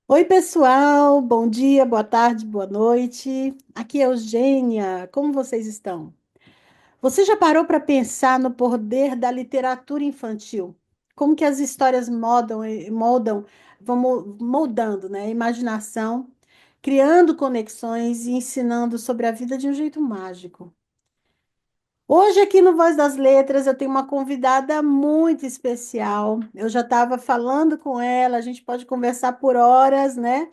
Oi, pessoal, bom dia, boa tarde, boa noite. Aqui é Eugênia, como vocês estão? Você já parou para pensar no poder da literatura infantil? Como que as histórias vão moldando, né, a imaginação, criando conexões e ensinando sobre a vida de um jeito mágico. Hoje, aqui no Voz das Letras, eu tenho uma convidada muito especial. Eu já estava falando com ela, a gente pode conversar por horas, né?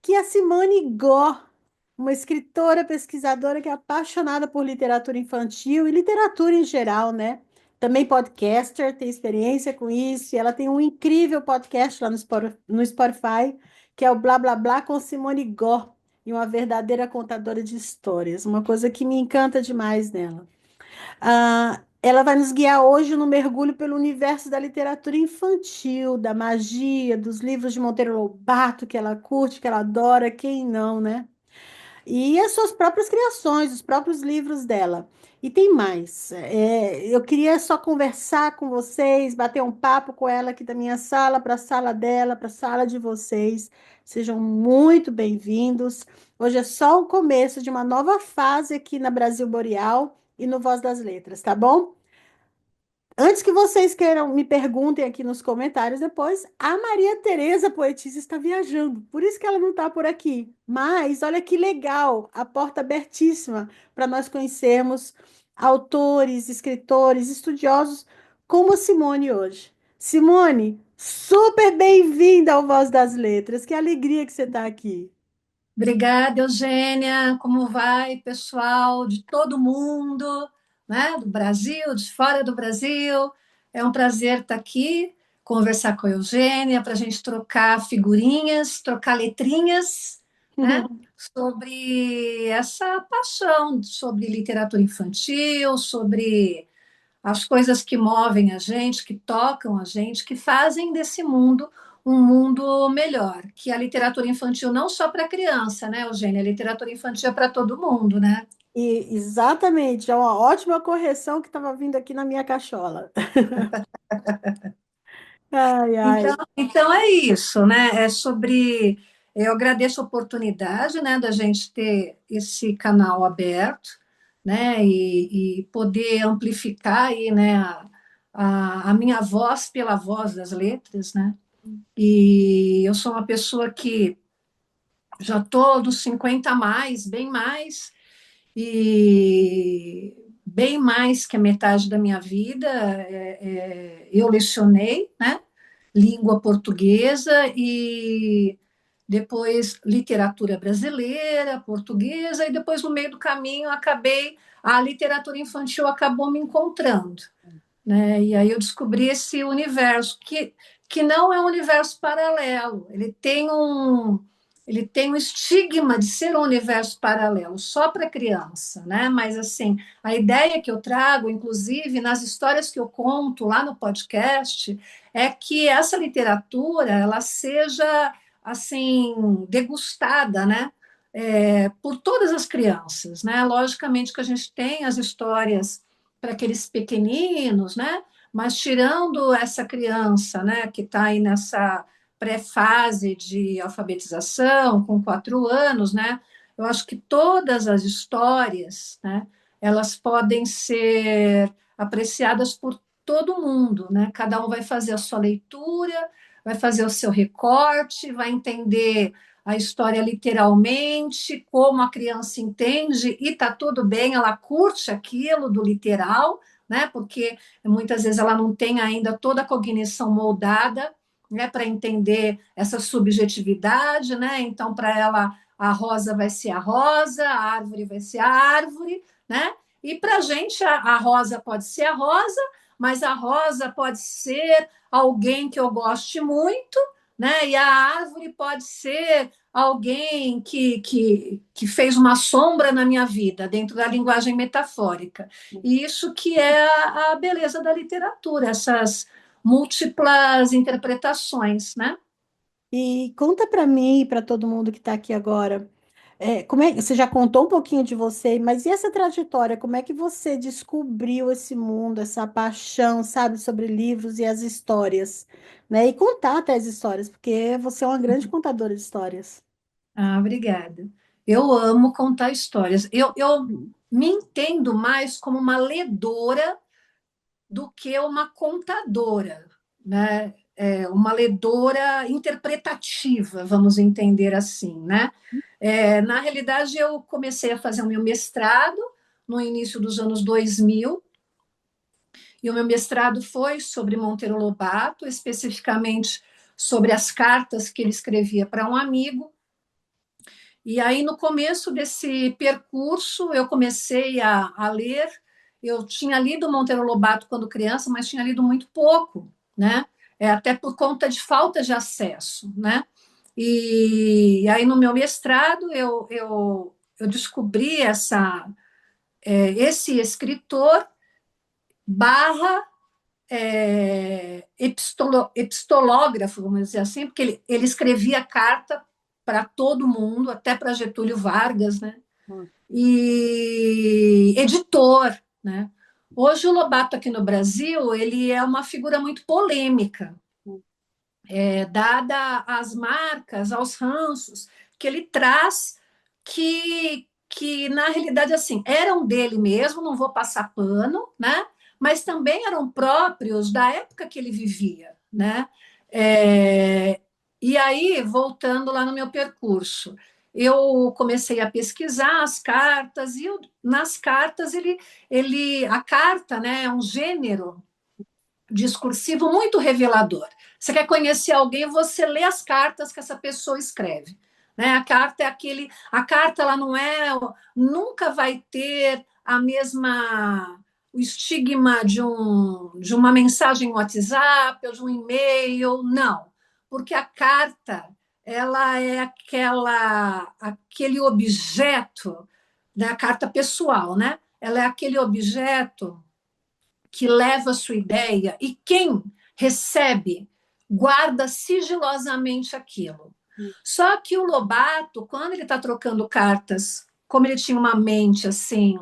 Que é a Simone Gó, uma escritora, pesquisadora que é apaixonada por literatura infantil e literatura em geral, né? Também podcaster, tem experiência com isso, e ela tem um incrível podcast lá no Spotify, que é o Blá Blá Blá com Simone Gó, e uma verdadeira contadora de histórias, uma coisa que me encanta demais nela. Ela vai nos guiar hoje no mergulho pelo universo da literatura infantil, da magia, dos livros de Monteiro Lobato, que ela curte, que ela adora, quem não, né? E as suas próprias criações, os próprios livros dela. E tem mais. Eu queria só conversar com vocês, bater um papo com ela aqui da minha sala para a sala dela, para a sala de vocês. Sejam muito bem-vindos. Hoje é só o começo de uma nova fase aqui na Brasil Boreal e no Voz das Letras, tá bom? Antes que vocês queiram, me perguntem aqui nos comentários depois, a Maria Tereza Poetisa está viajando, por isso que ela não está por aqui. Mas olha que legal, a porta abertíssima para nós conhecermos autores, escritores, estudiosos como a Simone hoje. Simone, super bem-vinda ao Voz das Letras, que alegria que você está aqui. Obrigada, Eugênia. Como vai, pessoal de todo mundo, né? Do Brasil, de fora do Brasil? É um prazer estar aqui, conversar com a Eugênia, para a gente trocar figurinhas, trocar letrinhas, né? Sobre essa paixão, sobre literatura infantil, sobre as coisas que movem a gente, que tocam a gente, que fazem desse mundo um mundo melhor. Que a literatura infantil não só para criança, né, Eugênia? A literatura infantil é para todo mundo, né? E exatamente, é uma ótima correção que estava vindo aqui na minha cachola. Ai, Então, ai. então é isso, né? É sobre. Eu agradeço a oportunidade, né, da gente ter esse canal aberto, né, e poder amplificar aí, né, a minha voz pela voz das letras, né? E eu sou uma pessoa que já estou dos 50 a mais, bem mais, e bem mais que a metade da minha vida eu lecionei, né? Língua portuguesa e depois literatura brasileira, portuguesa, e depois no meio do caminho a literatura infantil acabou me encontrando, né? E aí eu descobri esse universo que não é um universo paralelo, ele tem um estigma de ser um universo paralelo só para criança, né? Mas assim, a ideia que eu trago, inclusive nas histórias que eu conto lá no podcast, é que essa literatura ela seja assim degustada, né? Por todas as crianças, né? Logicamente que a gente tem as histórias para aqueles pequeninos, né? Mas tirando essa criança, né, que está aí nessa pré-fase de alfabetização, com 4 anos, né? Eu acho que todas as histórias, né, elas podem ser apreciadas por todo mundo, né? Cada um vai fazer a sua leitura, vai fazer o seu recorte, vai entender a história literalmente, como a criança entende, e tá tudo bem, ela curte aquilo do literal, né? Porque muitas vezes ela não tem ainda toda a cognição moldada, né, para entender essa subjetividade, né? Então, para ela, a rosa vai ser a rosa, a árvore vai ser a árvore, né? E para a gente, a rosa pode ser a rosa, mas a rosa pode ser alguém que eu goste muito, né? E a árvore pode ser alguém que fez uma sombra na minha vida, dentro da linguagem metafórica. E isso que é a beleza da literatura, essas múltiplas interpretações, né? E conta para mim e para todo mundo que está aqui agora. como é, você já contou um pouquinho de você, mas e essa trajetória? Como é que você descobriu esse mundo, essa paixão, sabe, sobre livros e as histórias, né? E contar até as histórias, porque você é uma grande contadora de histórias. Ah, obrigada. Eu amo contar histórias. Eu Hum. me entendo mais como uma ledora do que uma contadora, né? Uma ledora interpretativa, vamos entender assim, né? Na realidade, eu comecei a fazer o meu mestrado no início dos anos 2000, e o meu mestrado foi sobre Monteiro Lobato, especificamente sobre as cartas que ele escrevia para um amigo. E aí, no começo desse percurso, eu comecei a ler. Eu tinha lido Monteiro Lobato quando criança, mas tinha lido muito pouco, né? Até por conta de falta de acesso, né? E aí, no meu mestrado, eu descobri esse escritor barra epistológrafo, vamos dizer assim, porque ele escrevia carta para todo mundo, até para Getúlio Vargas, né? E editor, né? Hoje o Lobato aqui no Brasil ele é uma figura muito polêmica, dada às marcas, aos ranços que ele traz, que na realidade assim eram dele mesmo, não vou passar pano, né? Mas também eram próprios da época que ele vivia, né? É, e aí, voltando lá no meu percurso, eu comecei a pesquisar as cartas e nas cartas a carta, né, é um gênero discursivo muito revelador. Você quer conhecer alguém, você lê as cartas que essa pessoa escreve. Né? A carta é a carta ela não é, nunca vai ter a mesma o estigma de uma mensagem WhatsApp ou de um e-mail, não, porque a carta ela é aquele objeto, né? A carta pessoal, né? Ela é aquele objeto que leva a sua ideia e quem recebe guarda sigilosamente aquilo. Só que o Lobato, quando ele está trocando cartas, como ele tinha uma mente assim,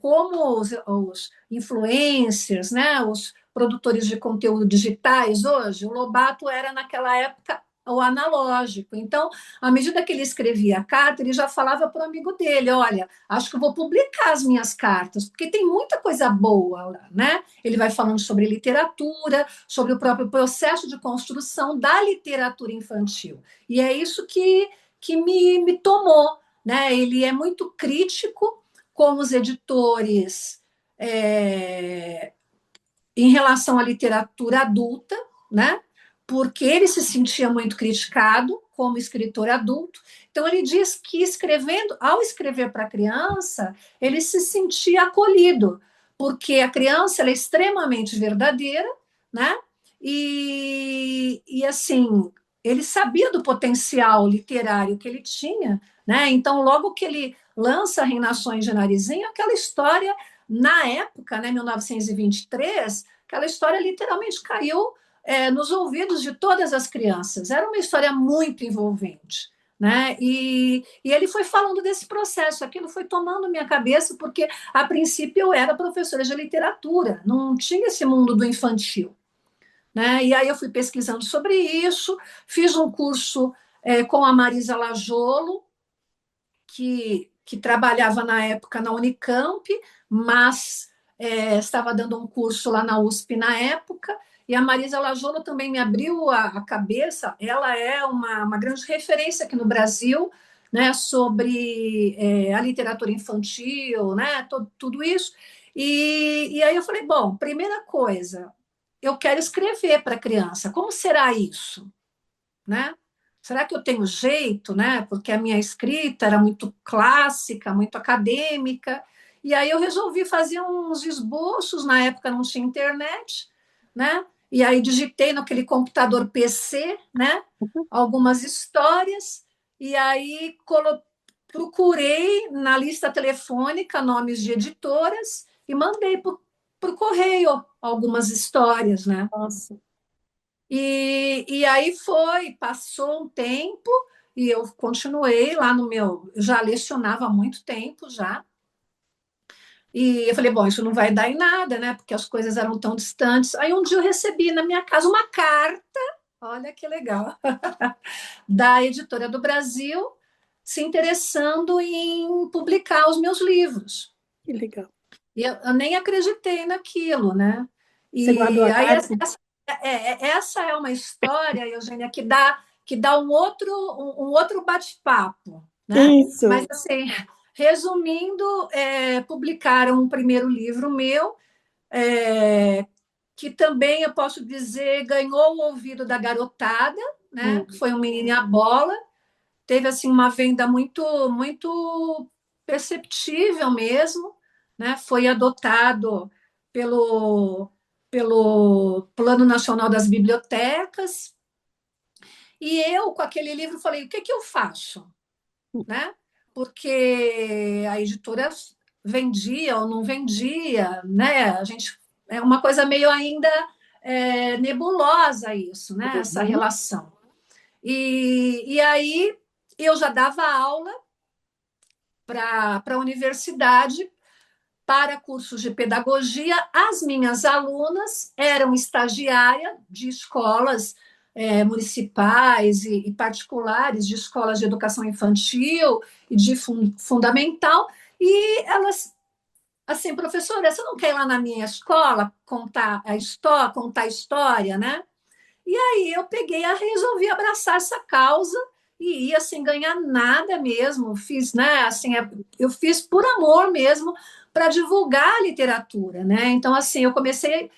como os influencers, né, os produtores de conteúdo digitais hoje, o Lobato era naquela época o analógico. Então, à medida que ele escrevia a carta, ele já falava para o amigo dele: olha, acho que eu vou publicar as minhas cartas, porque tem muita coisa boa lá, né? Ele vai falando sobre literatura, sobre o próprio processo de construção da literatura infantil. E é isso que me tomou, né? Ele é muito crítico com os editores em relação à literatura adulta, né? Porque ele se sentia muito criticado como escritor adulto. Então ele diz que ao escrever para a criança, ele se sentia acolhido, porque a criança ela é extremamente verdadeira, né? E assim, ele sabia do potencial literário que ele tinha, né? Então, logo que ele lança Reinações de Narizinho, aquela história, na época, né, 1923, aquela história literalmente caiu nos ouvidos de todas as crianças. Era uma história muito envolvente. Né? E ele foi falando desse processo, aquilo foi tomando minha cabeça, porque a princípio eu era professora de literatura, não tinha esse mundo do infantil. Né? E aí eu fui pesquisando sobre isso, fiz um curso com a Marisa Lajolo, que trabalhava na época na Unicamp, mas estava dando um curso lá na USP na época, e a Marisa Lajolo também me abriu a cabeça. Ela é uma grande referência aqui no Brasil, né, sobre a literatura infantil, né, tudo isso. E aí eu falei, bom, primeira coisa, eu quero escrever para criança. Como será isso? Né? Será que eu tenho jeito, né? Porque a minha escrita era muito clássica, muito acadêmica. E aí eu resolvi fazer uns esboços, na época não tinha internet, né? E aí digitei naquele computador PC, né? Algumas histórias, e aí procurei na lista telefônica nomes de editoras e mandei para o correio algumas histórias, né? Nossa. E aí passou um tempo, e eu continuei lá no meu, eu já lecionava há muito tempo já, e eu falei, bom, isso não vai dar em nada, né? Porque as coisas eram tão distantes. Aí um dia eu recebi na minha casa uma carta, olha que legal, da Editora do Brasil, se interessando em publicar os meus livros. Que legal. E eu nem acreditei naquilo, né? Você guardou E a aí carta? essa é uma história, Eugênia, que dá um outro bate-papo, né? Mas Isso. assim, resumindo, publicaram um primeiro livro meu, é, que também eu posso dizer ganhou o ouvido da garotada, né? Que Hum, foi um menino e a bola, teve assim uma venda muito perceptível mesmo, né? Foi adotado pelo Plano Nacional das Bibliotecas, e eu com aquele livro falei, o que que eu faço, né? Porque a editora vendia ou não vendia, né? A gente é uma coisa meio ainda nebulosa isso, né? Essa uhum, relação. E aí eu já dava aula para a universidade, para cursos de pedagogia. As minhas alunas eram estagiárias de escolas municipais e particulares, de escolas de educação infantil e de fundamental, e elas, assim, professora, você não quer ir lá na minha escola contar a história, né? E aí eu peguei a resolvi abraçar essa causa e ia sem ganhar nada mesmo. Fiz, né? Assim, eu fiz por amor mesmo para divulgar a literatura, né? Então, assim, eu comecei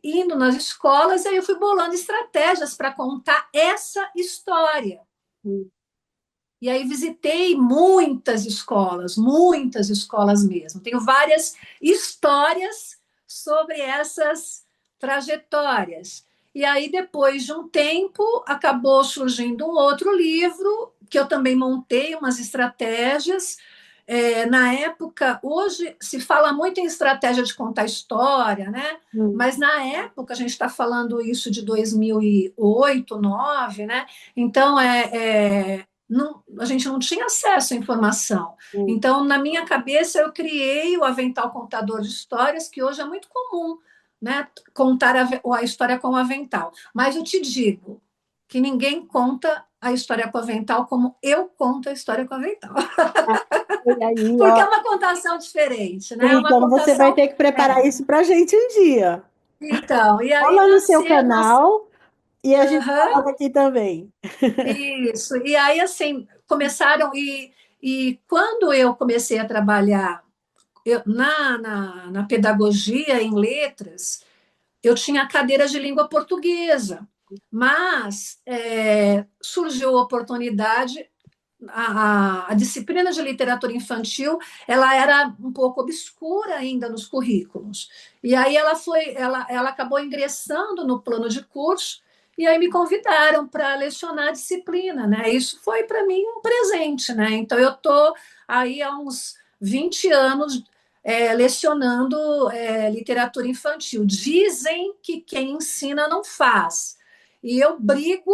indo nas escolas e aí eu fui bolando estratégias para contar essa história. hum, E aí visitei muitas escolas mesmo. Tenho várias histórias sobre essas trajetórias. E aí, depois de um tempo, acabou surgindo um outro livro, que eu também montei umas estratégias. Na época, hoje se fala muito em estratégia de contar história, né? hum, Mas na época, a gente está falando isso de 2008, 2009, né? Então, não, a gente não tinha acesso à informação. hum. Então, na minha cabeça, eu criei o Avental Contador de Histórias, que hoje é muito comum, né? Contar a história com o avental. Mas eu te digo que ninguém conta a história com o avental como eu conto a história com o avental. Ah, e aí, Porque é ó, uma contação diferente, né? É uma então você vai contação. ter que preparar isso pra gente um dia. Então, e Ou aí lá no seu nasceu. canal e a gente Uhum, coloca aqui também. isso. E aí, assim, começaram. E quando eu comecei a trabalhar na pedagogia, em letras, eu tinha cadeiras de língua portuguesa, mas surgiu a oportunidade, a disciplina de literatura infantil, ela era um pouco obscura ainda nos currículos. E aí ela acabou ingressando no plano de curso, e aí me convidaram para lecionar a disciplina, né? Isso foi para mim um presente, né? Então eu estou aí há uns 20 anos lecionando literatura infantil. Dizem que quem ensina não faz. E eu brigo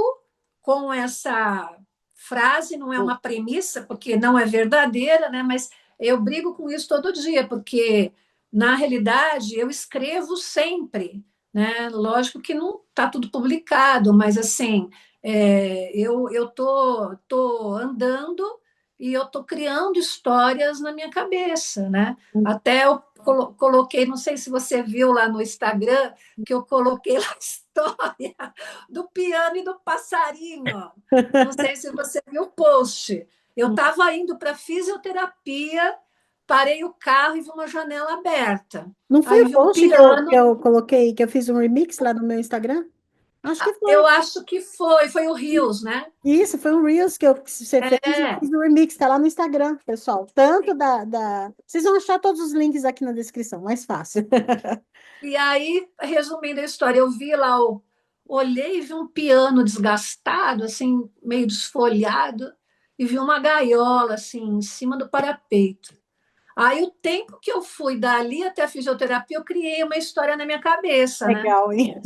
com essa frase, não é uma premissa, porque não é verdadeira, né? Mas eu brigo com isso todo dia, porque na realidade eu escrevo sempre, né? Lógico que não está tudo publicado, mas assim, eu tô andando e eu tô criando histórias na minha cabeça, né? Até eu coloquei, não sei se você viu lá no Instagram, que eu coloquei lá a história do piano e do passarinho. Não sei se você viu o post. Eu estava indo para fisioterapia, parei o carro e vi uma janela aberta. Não foi Aí o vi um post que piano. eu coloquei, que eu fiz um remix lá no meu Instagram? Acho que Eu foi. acho que foi o Rios, né? Isso, foi um Reels que você fez e eu É. fiz um remix, tá lá no Instagram, pessoal. Tanto da... Vocês vão achar todos os links aqui na descrição, mais fácil. E aí, resumindo a história, eu vi lá, olhei e vi um piano desgastado, assim, meio desfolhado, e vi uma gaiola, assim, em cima do parapeito. Aí, o tempo que eu fui dali até a fisioterapia, eu criei uma história na minha cabeça, né? Legal, hein?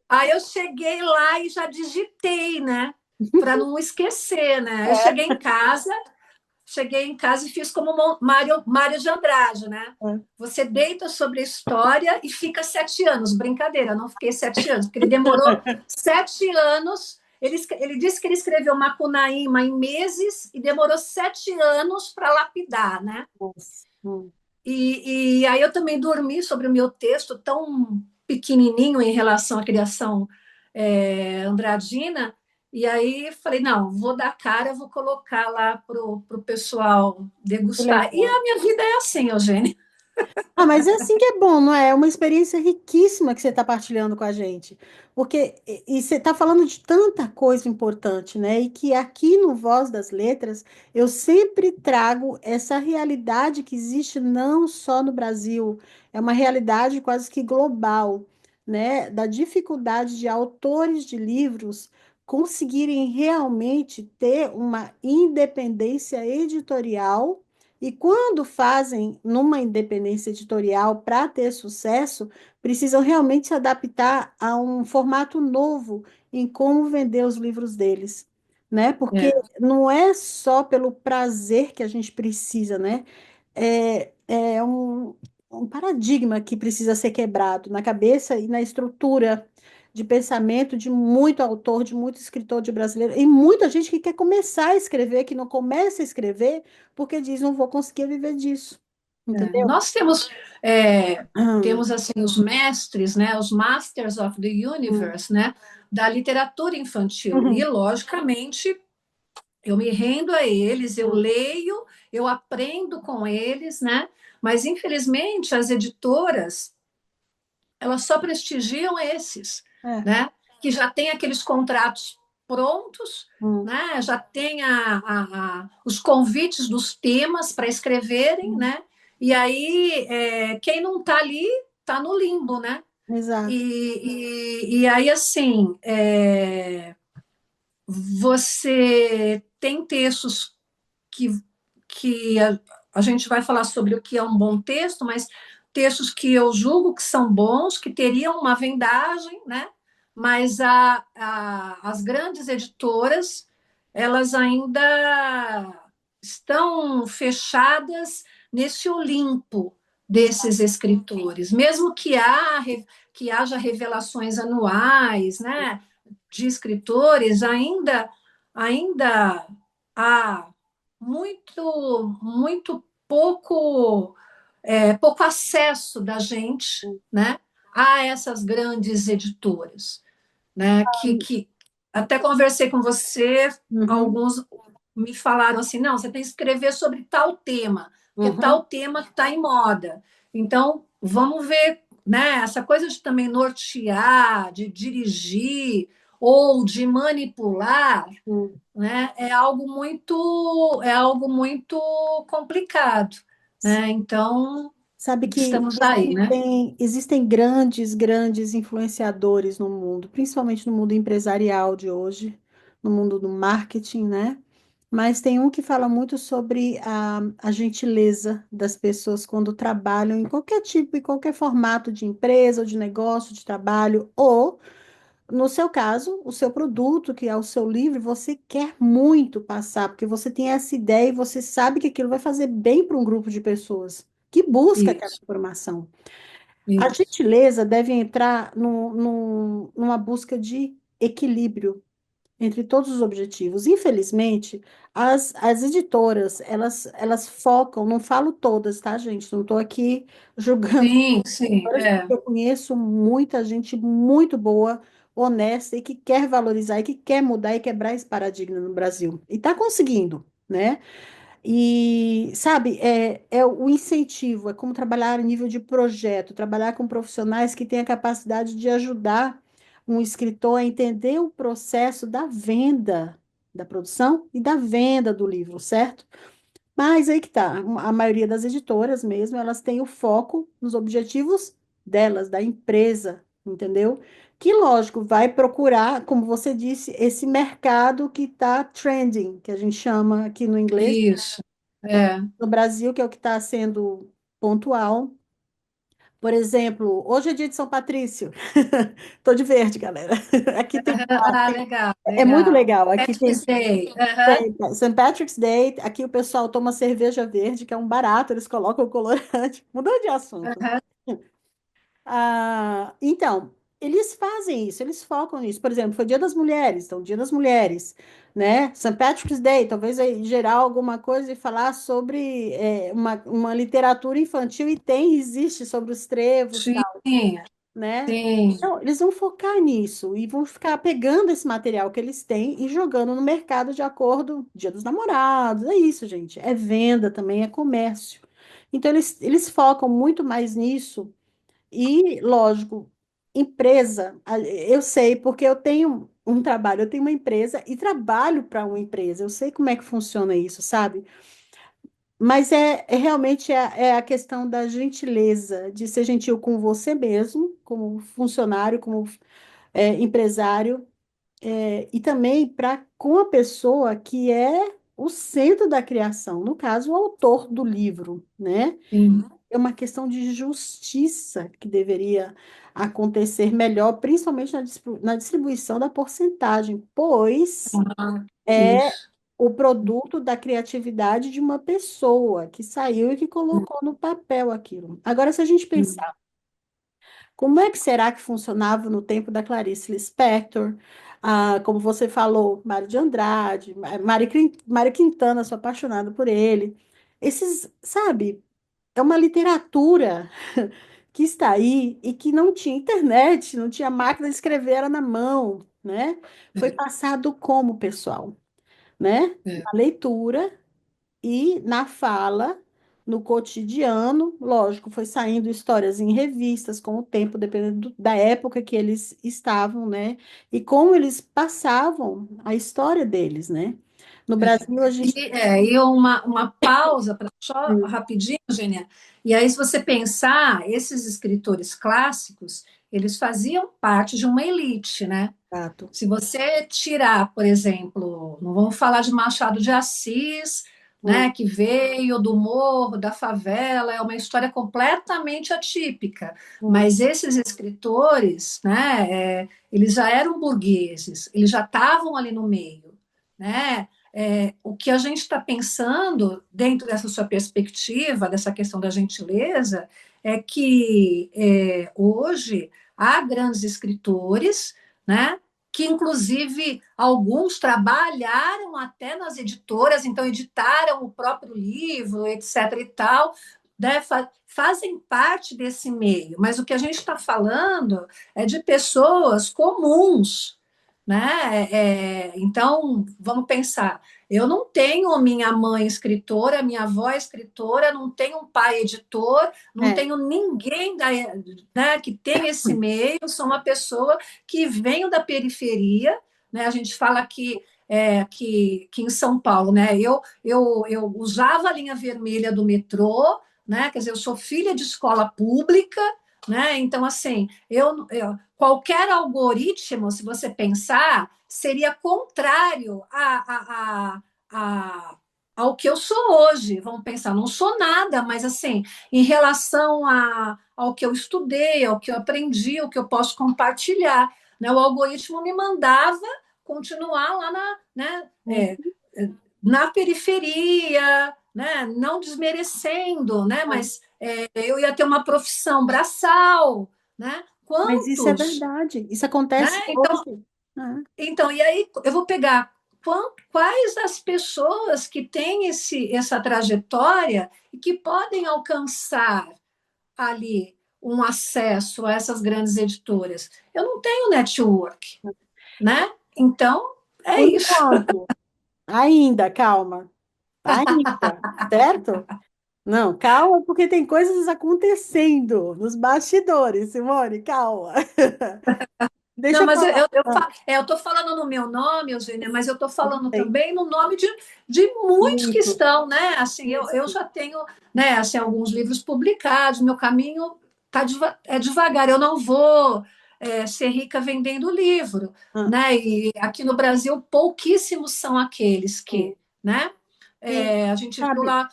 Aí eu cheguei lá e já digitei, né? para não esquecer, né? Eu É, cheguei em casa e fiz como Mário de Andrade, né? é. Você deita sobre a história e fica 7 anos. Brincadeira, eu não fiquei 7 anos, porque ele demorou 7 anos. Ele disse que ele escreveu Macunaíma em meses e demorou 7 anos para lapidar, né? Nossa. E aí eu também dormi sobre o meu texto tão pequenininho em relação à criação andradina, e aí falei, não, vou dar cara, vou colocar lá pro pessoal Que degustar. E legal. a minha vida é assim, Eugênia. Ah, mas é assim que é bom, não é? É uma experiência riquíssima que você está partilhando com a gente. Porque e você está falando de tanta coisa importante, né? E que aqui no Voz das Letras eu sempre trago essa realidade que existe não só no Brasil, é uma realidade quase que global, né? Da dificuldade de autores de livros conseguirem realmente ter uma independência editorial e quando fazem numa independência editorial para ter sucesso, precisam realmente se adaptar a um formato novo em como vender os livros deles, né? Porque É, não é só pelo prazer que a gente precisa, né? É um paradigma que precisa ser quebrado na cabeça e na estrutura de pensamento de muito autor, de muito escritor de brasileiro, e muita gente que quer começar a escrever, que não começa a escrever porque diz, não vou conseguir viver disso. Entendeu? Nós temos Hum, assim os mestres, né, os Masters of the hum, Universe, né, da literatura infantil. E, uhum, logicamente, eu me rendo a eles, eu hum, leio, eu aprendo com eles, né? Mas, infelizmente, as editoras, elas só prestigiam esses, é, né? Que já tem aqueles contratos prontos, hum, né? Já tem os convites dos temas para escreverem, hum, né? E aí, quem não está ali, está no limbo, né? exato. E aí, assim, você tem textos que, que a gente vai falar sobre o que é um bom texto, mas textos que eu julgo que são bons, que teriam uma vendagem, né? Mas as grandes editoras, elas ainda estão fechadas nesse Olimpo desses Exato. escritores, mesmo que haja revelações anuais, né, de escritores, ainda há muito pouco acesso da gente, né, a essas grandes editoras, né, que até conversei com você, Uhum, alguns me falaram assim, não, você tem que escrever sobre tal tema, porque é uhum. tal tema que está em moda. Então, vamos ver, né, essa coisa de também nortear, de dirigir ou de manipular, Hum. né, é algo muito complicado, né? Então, Sabe que estamos aí, né? existem grandes, grandes influenciadores no mundo, principalmente no mundo empresarial de hoje, no mundo do marketing, né? Mas tem um que fala muito sobre a gentileza das pessoas quando trabalham em qualquer tipo e qualquer formato de empresa ou de negócio, de trabalho, ou, no seu caso, o seu produto, que é o seu livro, você quer muito passar, porque você tem essa ideia e você sabe que aquilo vai fazer bem para um grupo de pessoas que busca aquela Isso, informação. A isso. gentileza deve entrar numa busca de equilíbrio entre todos os objetivos. Infelizmente, as editoras, elas focam, não falo todas, tá, gente? Não estou aqui julgando. Sim, sim, Eu conheço muita gente muito boa, honesta e que quer valorizar e que quer mudar e quebrar esse paradigma no Brasil. E está conseguindo, né? E, sabe, é o incentivo, é como trabalhar a nível de projeto, trabalhar com profissionais que têm a capacidade de ajudar um escritor a entender o processo da venda da produção e da venda do livro, certo? Mas aí que tá, a maioria das editoras mesmo, elas têm o foco nos objetivos delas, da empresa, entendeu? Que, lógico, vai procurar, como você disse, esse mercado que está trending, que a gente chama aqui no inglês, isso. É, no Brasil, que é o que está sendo pontual, Por exemplo, hoje é dia de São Patrício. Tô de verde, galera. Aqui Ah, legal, é muito legal. legal. Aqui Patrick's Day. Aham, tem St. Patrick's Day. Aqui o pessoal toma cerveja verde, que é um barato, eles colocam colorante. Mudando de assunto. aham, Então, eles fazem isso, eles focam nisso. Por exemplo, foi Dia das Mulheres, então, Dia das Mulheres, né? St. Patrick's Day, talvez aí gerar alguma coisa e falar sobre uma literatura infantil, e tem, existe sobre os trevos, sim, tal, né? sim. Então, eles vão focar nisso e vão ficar pegando esse material que eles têm e jogando no mercado de acordo, Dia dos Namorados, é isso, gente. É venda também, é comércio. Então, eles focam muito mais nisso e, lógico, empresa, eu sei, porque eu tenho um trabalho, eu tenho uma empresa e trabalho para uma empresa, eu sei como é que funciona isso, sabe? Mas realmente é a questão da gentileza, de ser gentil com você mesmo, como funcionário, como empresário, e também para com a pessoa que é o centro da criação, no caso, o autor do livro, né? Sim. É uma questão de justiça que deveria acontecer melhor, principalmente na distribuição da porcentagem, pois Ah, é isso. o produto da criatividade de uma pessoa que saiu e que colocou no papel aquilo. Agora, se a gente Sim. pensar, como é que será que funcionava no tempo da Clarice Lispector? Como você falou, Mário de Andrade, Mário Quintana, sou apaixonada por ele. Esses, sabe? É uma literatura que está aí e que não tinha internet, não tinha máquina de escrever, era na mão, né? Foi passado como, pessoal, né? É, Na leitura e na fala, no cotidiano, lógico, foi saindo histórias em revistas com o tempo, dependendo da época que eles estavam, né? E como eles passavam a história deles, né? No Brasil, a gente. e uma pausa, só rapidinho, Eugênia. E aí, se você pensar, esses escritores clássicos, eles faziam parte de uma elite, né? Exato. Se você tirar, por exemplo, não vamos falar de Machado de Assis, Hum, né, que veio do morro, da favela, é uma história completamente atípica. hum, Mas esses escritores, né, eles já eram burgueses, eles já estavam ali no meio, né? O que a gente está pensando dentro dessa sua perspectiva, dessa questão da gentileza, é que hoje há grandes escritores, né? Que inclusive alguns trabalharam até nas editoras, então editaram o próprio livro, etc. e tal, né, fazem parte desse meio, mas o que a gente está falando é de pessoas comuns, né? Então, vamos pensar. Eu não tenho minha mãe escritora, minha avó escritora, não tenho um pai editor, não é, tenho ninguém né, que tem esse meio, sou uma pessoa que venho da periferia, né? A gente fala que em São Paulo, né? Eu usava a linha vermelha do metrô, né? Quer dizer, eu sou filha de escola pública, né? Então, assim, qualquer algoritmo, se você pensar, seria contrário a, ao que eu sou hoje. Vamos pensar, não sou nada, mas assim, em relação ao que eu estudei, ao que eu aprendi, ao que eu posso compartilhar, né? O algoritmo me mandava continuar lá né, na periferia, né? Não desmerecendo, né? Mas eu ia ter uma profissão braçal, né? mas isso é Quantos, verdade. Isso né? acontece hoje. Ah, E aí eu vou pegar quais as pessoas que têm essa trajetória e que podem alcançar ali um acesso a essas grandes editoras. Eu não tenho network, né? Então, é por isso. enquanto, ainda, calma. Ainda, certo? Não, calma, porque tem coisas acontecendo nos bastidores, Simone, calma. Deixa Não, eu mas falar. eu estou falando no meu nome, Eugênia, mas eu estou Tudo falando bem. também no nome de muitos que Muito. estão, né? Assim, eu Isso. já tenho, né, assim, alguns livros publicados, meu caminho é devagar, eu não vou ser rica vendendo livro, Ah, né? E aqui no Brasil, pouquíssimos são aqueles sim. que, né? E, A gente viu sabe, lá,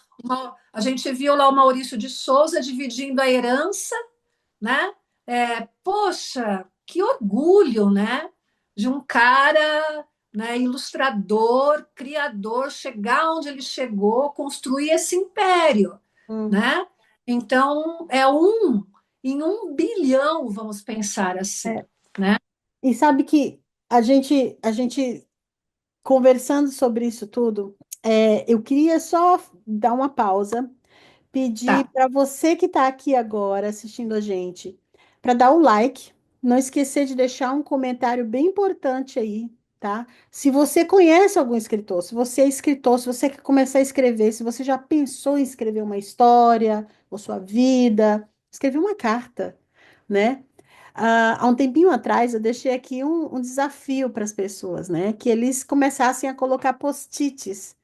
a gente viu lá o Maurício de Souza dividindo a herança, né? Poxa, que orgulho, né? De um cara, né, ilustrador, criador, chegar onde ele chegou, construir esse império, Hum. né? Então, é um em 1 bilhão, vamos pensar assim, É. né? E sabe que a gente conversando sobre isso tudo, eu queria só dar uma pausa, pedir Tá. para você que está aqui agora assistindo a gente, para dar o like, não esquecer de deixar um comentário bem importante aí, tá? Se você conhece algum escritor, se você é escritor, se você quer começar a escrever, se você já pensou em escrever uma história, ou sua vida, escrever uma carta, né? Há um tempinho atrás, eu deixei aqui um desafio para as pessoas, né? Que eles começassem a colocar post-its,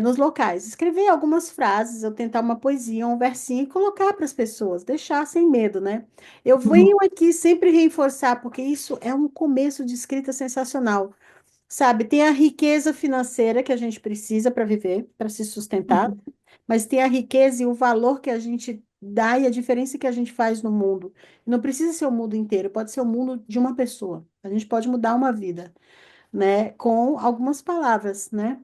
nos locais. Escrever algumas frases, ou tentar uma poesia, um versinho e colocar para as pessoas, deixar sem medo, né? Eu Uhum. venho aqui sempre reforçar, porque isso é um começo de escrita sensacional. Sabe, tem a riqueza financeira que a gente precisa para viver, para se sustentar, mas tem a riqueza e o valor que a gente dá e a diferença que a gente faz no mundo. Não precisa ser o mundo inteiro, pode ser o mundo de uma pessoa. A gente pode mudar uma vida, né, com algumas palavras, né?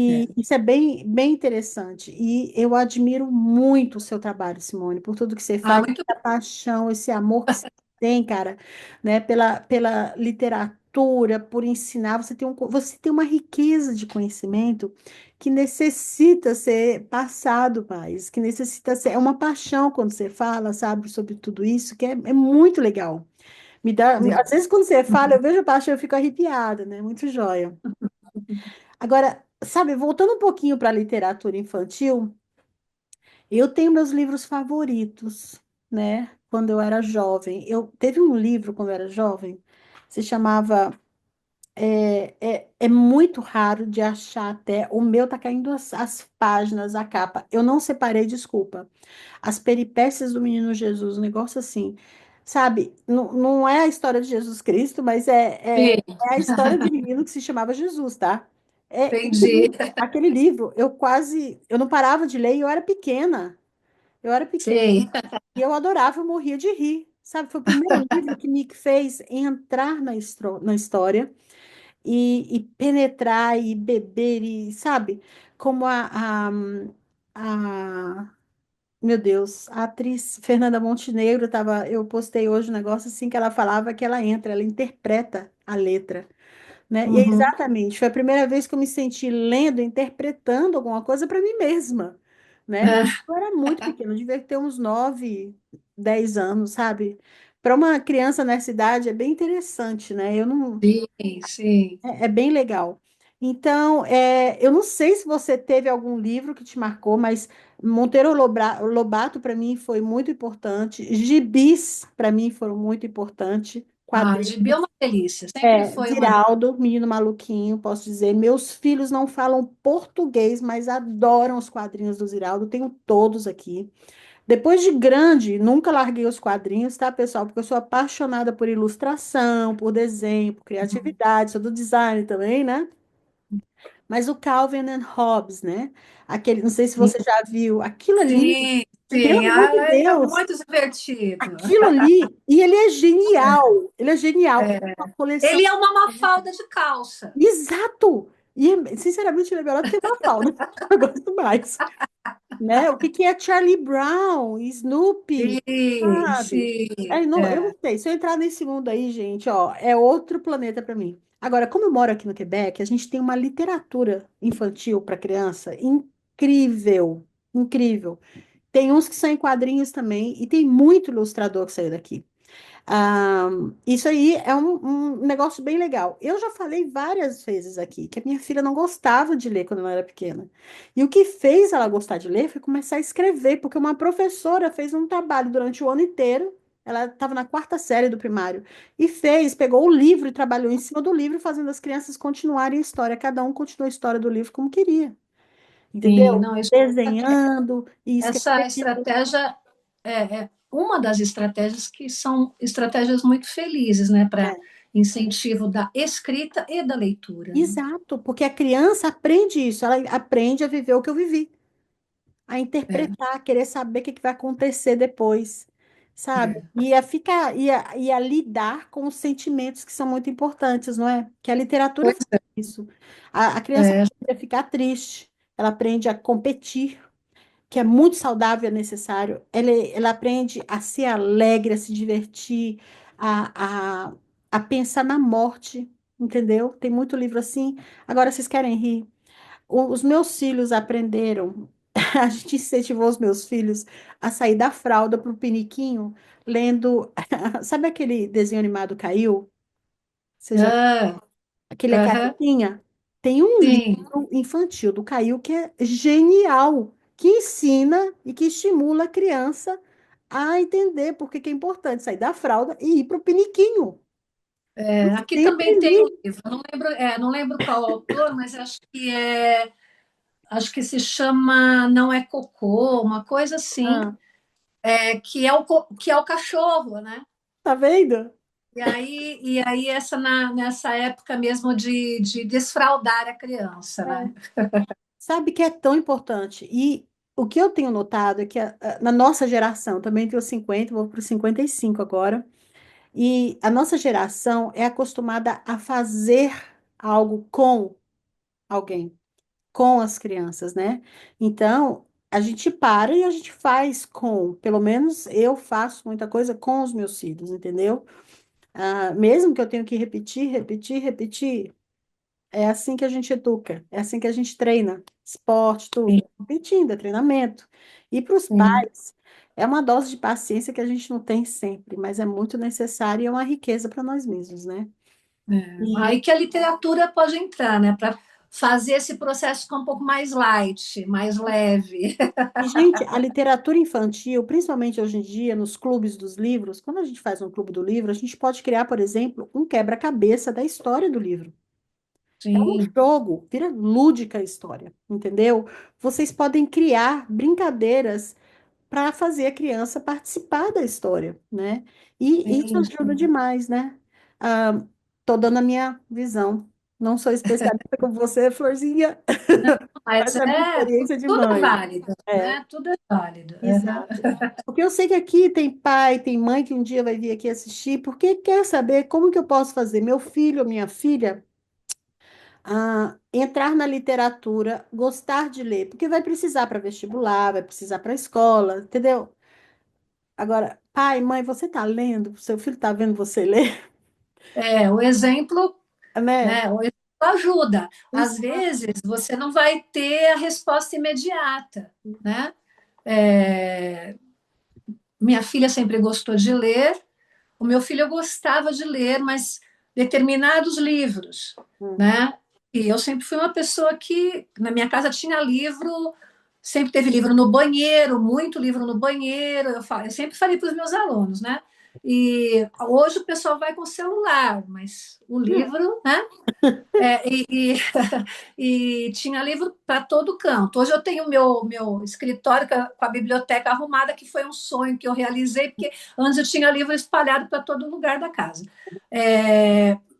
É. E isso é bem, bem interessante. E eu admiro muito o seu trabalho, Simone, por tudo que você Ah, faz, muito essa paixão, esse amor que você tem, cara, né, pela literatura, por ensinar. Você tem uma riqueza de conhecimento que necessita ser passado mais, que necessita ser. É uma paixão quando você fala, sabe, sobre tudo isso, que é muito legal. bem. Às vezes, quando você fala, eu vejo a paixão, eu fico arrepiada, né? Muito joia. Agora, sabe, voltando um pouquinho para a literatura infantil, eu tenho meus livros favoritos, né? Quando eu era jovem. Eu teve um livro quando eu era jovem, se chamava é muito raro de achar até. O meu tá caindo as páginas, a capa. Eu não separei, desculpa. As peripécias do menino Jesus, um negócio assim. Sabe, não, não é a história de Jesus Cristo, mas Sim, é a história de um menino que se chamava Jesus, tá? entendi. Aquele livro, eu não parava de ler e eu era pequena. Eu era pequena. Sei. E eu adorava, eu morria de rir. Sabe, foi o primeiro livro que me fez entrar na história e penetrar e beber e, sabe, como meu Deus, a atriz Fernanda Montenegro eu postei hoje um negócio assim que ela falava que ela interpreta a letra, né? E é Uhum. exatamente, foi a primeira vez que eu me senti lendo, interpretando alguma coisa para mim mesma, né? É, Eu era muito pequena, eu devia ter uns 9, 10 anos, sabe? Para uma criança nessa idade é bem interessante, né? Eu não sim, sim. É bem legal. Então, eu não sei se você teve algum livro que te marcou, mas Lobato para mim foi muito importante. Gibis para mim foram muito importantes. Ah, Quadrinhos. gibi é uma delícia, sempre foi uma delícia. Ziraldo, menino maluquinho, posso dizer. Meus filhos não falam português, mas adoram os quadrinhos do Ziraldo. Tenho todos aqui. Depois de grande, nunca larguei os quadrinhos, tá, pessoal? Porque eu sou apaixonada por ilustração, por desenho, por criatividade, sou do design também, né? Mas o Calvin and Hobbes, né? Aquele, não sei se você já viu, aquilo ali, Sim, pelo sim. amor de Ah, ele é Deus, muito divertido. aquilo ali, e ele é genial, é uma coleção. Ele é uma mafalda de calça. Exato! E, sinceramente, ele é melhor do que Mafalda, eu gosto mais, né? O que que é Charlie Brown, Snoopy, Sim, sabe? sim. Eu não sei, se eu entrar nesse mundo aí, gente, ó, é outro planeta para mim. Agora, como eu moro aqui no Quebec, a gente tem uma literatura infantil para criança incrível, incrível. Tem uns que são em quadrinhos também, e tem muito ilustrador que saiu daqui. Ah, isso aí é um negócio bem legal. Eu já falei várias vezes aqui que a minha filha não gostava de ler quando ela era pequena. E o que fez ela gostar de ler foi começar a escrever, porque uma professora fez um trabalho durante o ano inteiro. Ela estava na quarta série do primário e pegou o livro e trabalhou em cima do livro, fazendo as crianças continuarem a história. Cada um continuou a história do livro como queria, Sim, entendeu? não, isso, Desenhando e essa escrevendo. estratégia é uma das estratégias que são estratégias muito felizes, né, para É. incentivo da escrita e da leitura, né? Exato, porque a criança aprende isso, ela aprende a viver o que eu vivi, a É, interpretar, a querer saber o que que vai acontecer depois. sabe? E a lidar com os sentimentos que são muito importantes, não é? Que a literatura Pois faz isso. A criança é, aprende a ficar triste, ela aprende a competir, que é muito saudável e necessário. Ela aprende a ser alegre, a se divertir, a, a, a pensar na morte, entendeu? Tem muito livro assim. Agora, vocês querem rir? Os meus filhos aprenderam, a gente incentivou os meus filhos a sair da fralda para o piniquinho, lendo. Sabe aquele desenho animado Caiu? Você já ah, aquele é aham, caretinha? Tem um sim, livro infantil do Caiu que é genial, que ensina e que estimula a criança a entender por que que é importante sair da fralda e ir para o piniquinho. aqui Sempre também tem um li. livro, não lembro qual autor, mas acho que se chama Não é Cocô, uma coisa assim, Ah, que é o cachorro, né? tá vendo? E aí nessa época mesmo de desfraldar a criança, né? Sabe que é tão importante. E o que eu tenho notado é que na nossa geração, também tenho 50, vou para os 55 agora, e a nossa geração é acostumada a fazer algo com alguém, com as crianças, né? Então, a gente para e a gente faz com, pelo menos eu faço muita coisa com os meus filhos, entendeu? Mesmo que eu tenha que repetir, repetir, repetir. É assim que a gente educa, é assim que a gente treina. Esporte, Sim, tudo. Repetindo, é treinamento. E para os sim. pais, é uma dose de paciência que a gente não tem sempre, mas é muito necessária e é uma riqueza para nós mesmos, né? E, Aí que a literatura pode entrar, né? Para fazer esse processo ficar um pouco mais light, mais leve. gente, a literatura infantil, principalmente hoje em dia, nos clubes dos livros, quando a gente faz um clube do livro, a gente pode criar, por exemplo, um quebra-cabeça da história do livro. É um Sim, jogo, vira lúdica a história, entendeu? Vocês podem criar brincadeiras para fazer a criança participar da história, né? E isso sim, ajuda sim. demais, né? Ah, tô dando a minha visão. Não sou especialista como você, Florzinha, Mas mas a minha experiência de tudo é mãe. válido, É, né? Tudo é válido. Aham. exato. Porque eu sei que aqui tem pai, tem mãe que um dia vai vir aqui assistir, porque quer saber como que eu posso fazer meu filho ou minha filha entrar na literatura, gostar de ler, porque vai precisar para vestibular, vai precisar para a escola, entendeu? Agora, pai, mãe, você está lendo? Seu filho está vendo você ler? O exemplo, Né? né? O exemplo ajuda. Às Exato. vezes você não vai ter a resposta imediata, né? É, minha filha sempre gostou de ler, o meu filho gostava de ler, mas determinados livros, Hum, né? E eu sempre fui uma pessoa que na minha casa tinha livro, sempre teve livro no banheiro, muito livro no banheiro. Eu sempre falei para os meus alunos, né? E hoje o pessoal vai com celular, mas o livro, né? E tinha livro para todo canto. Hoje eu tenho meu escritório com a biblioteca arrumada, que foi um sonho que eu realizei, porque antes eu tinha livro espalhado para todo lugar da casa.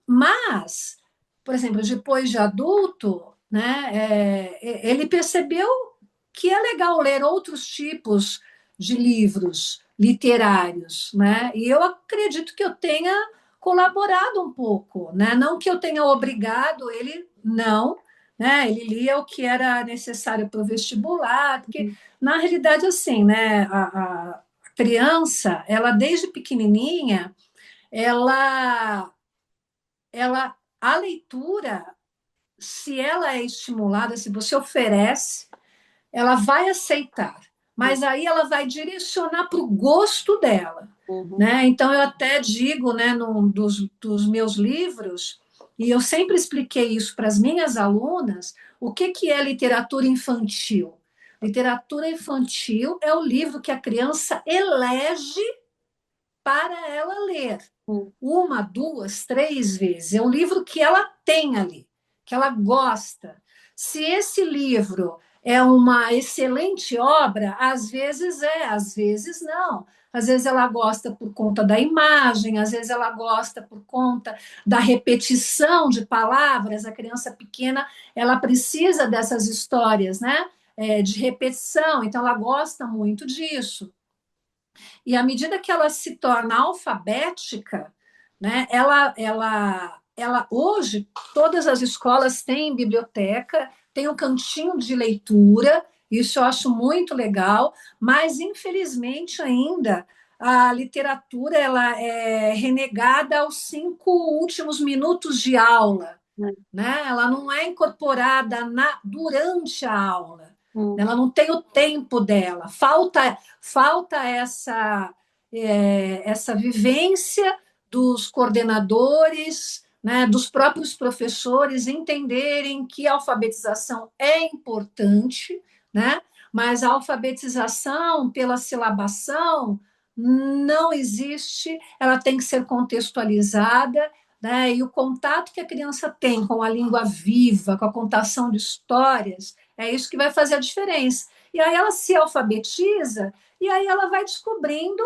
Mas, por exemplo, depois de adulto, né, ele percebeu que é legal ler outros tipos de livros literários, né? E eu acredito que eu tenha colaborado um pouco, né? Não que eu tenha obrigado ele, não, né? Ele lia o que era necessário para o vestibular, porque na realidade assim, né? A criança, ela desde pequenininha, ela, a leitura, se ela é estimulada, se você oferece, ela vai aceitar, mas aí ela vai direcionar para o gosto dela, uhum, né? Então eu até digo, né, num dos meus livros, e eu sempre expliquei isso para as minhas alunas, o que é literatura infantil? Literatura infantil é o livro que a criança elege para ela ler uhum, uma, duas, três vezes. É um livro que ela tem ali, que ela gosta. Se esse livro é uma excelente obra, às vezes às vezes não. Às vezes ela gosta por conta da imagem, às vezes ela gosta por conta da repetição de palavras. A criança pequena, ela precisa dessas histórias, né? De repetição, então ela gosta muito disso. E à medida que ela se torna alfabética, né, hoje todas as escolas têm biblioteca, tem um cantinho de leitura, isso eu acho muito legal, mas infelizmente ainda a literatura ela é renegada aos 5 últimos minutos de aula, né? né? Ela não é incorporada durante a aula, Hum, ela não tem o tempo dela, falta essa vivência dos coordenadores, né, dos próprios professores entenderem que a alfabetização é importante, né, mas a alfabetização pela silabação não existe, ela tem que ser contextualizada, né, e o contato que a criança tem com a língua viva, com a contação de histórias, é isso que vai fazer a diferença. E aí ela se alfabetiza e aí ela vai descobrindo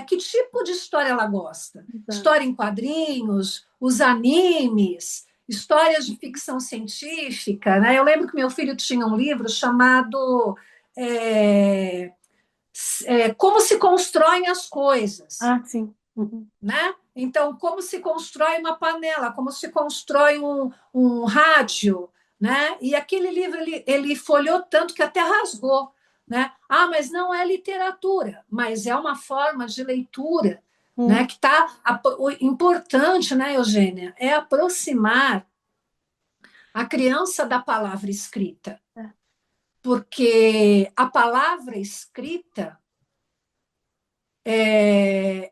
que tipo de história ela gosta. exato. História em quadrinhos, os animes, histórias de ficção científica. Né? Eu lembro que meu filho tinha um livro chamado é, Como se constroem as coisas. Ah, sim. Uhum. Né? Então, como se constrói uma panela, como se constrói um rádio, né? E aquele livro ele folheou tanto que até rasgou, né? Ah, mas não é literatura, mas é uma forma de leitura, né? Hum, Que tá o importante, né, Eugênia, é aproximar a criança da palavra escrita, é, porque a palavra escrita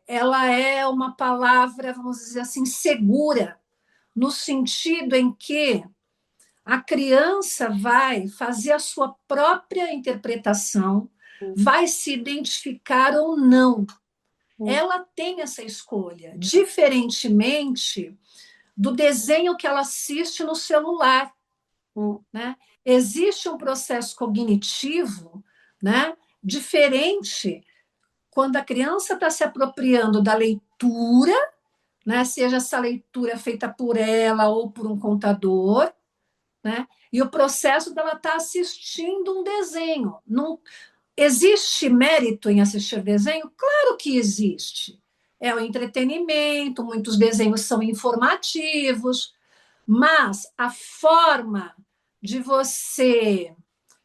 ela é uma palavra, vamos dizer assim, segura, no sentido em que a criança vai fazer a sua própria interpretação, hum, vai se identificar ou não. hum, Ela tem essa escolha, diferentemente do desenho que ela assiste no celular, hum, né? Existe um processo cognitivo, né, diferente quando a criança está se apropriando da leitura, né, seja essa leitura feita por ela ou por um contador, né, e o processo dela estar assistindo um desenho. Não existe mérito em assistir desenho? Claro que existe. É o entretenimento, muitos desenhos são informativos, mas a forma de você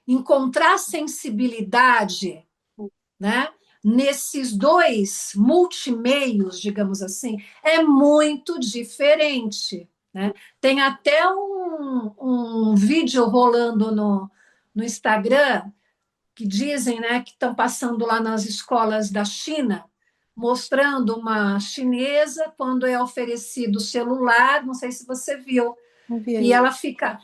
encontrar sensibilidade, hum, né? Nesses dois multimeios, digamos assim, é muito diferente. Né? Tem até um vídeo rolando no Instagram que dizem, né, que estão passando lá nas escolas da China, mostrando uma chinesa quando é oferecido o celular, não sei se você viu, não vi e ainda. ela fica,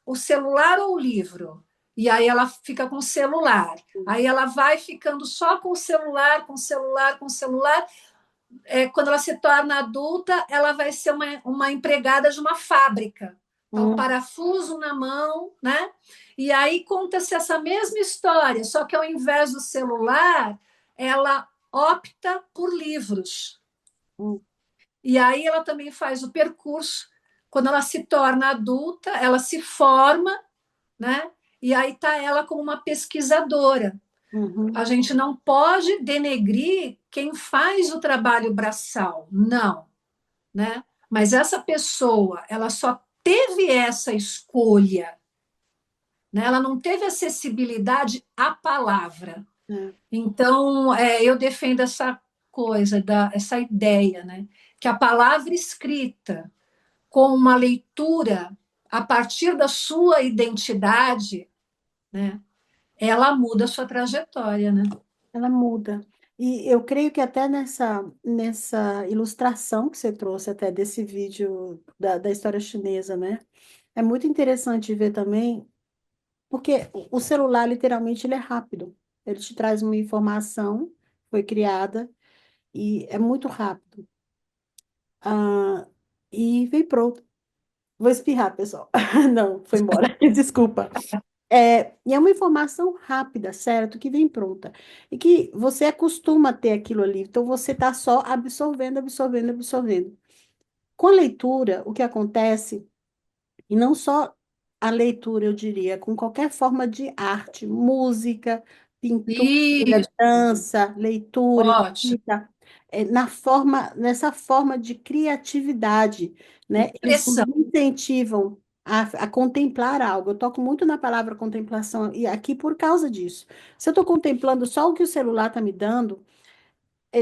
o celular ou o livro? E aí ela fica com o celular. Aí ela vai ficando só com o celular, com o celular, com o celular. Quando ela se torna adulta, ela vai ser uma empregada de uma fábrica. Tá o Hum, parafuso na mão, né? E aí conta-se essa mesma história, só que ao invés do celular, ela opta por livros. hum, E aí ela também faz o percurso. Quando ela se torna adulta, ela se forma, né? E aí está ela como uma pesquisadora. uhum, A gente não pode denegrir quem faz o trabalho braçal, não, né? Mas essa pessoa, ela só teve essa escolha, né? Ela não teve acessibilidade à palavra. é. Então, eu defendo essa coisa, essa ideia, né? Que a palavra escrita com uma leitura a partir da sua identidade, né? Ela muda a sua trajetória, né? Ela muda. E eu creio que até nessa ilustração que você trouxe até desse vídeo da história chinesa, né? É muito interessante ver também, porque o celular, literalmente, ele é rápido. Ele te traz uma informação, foi criada, e é muito rápido. Ah, e vem pronto. Vou espirrar, pessoal. Não, foi embora. Desculpa. E é uma informação rápida, certo? Que vem pronta. E que você acostuma a ter aquilo ali. Então, você está só absorvendo, absorvendo, absorvendo. Com a leitura, o que acontece, e não só a leitura, eu diria, com qualquer forma de arte, música, pintura, Isso, dança, leitura, ótimo. escrita, nessa forma de criatividade, né? Eles nos Expressão. incentivam a contemplar algo. Eu toco muito na palavra contemplação e aqui por causa disso. Se eu estou contemplando só o que o celular está me dando,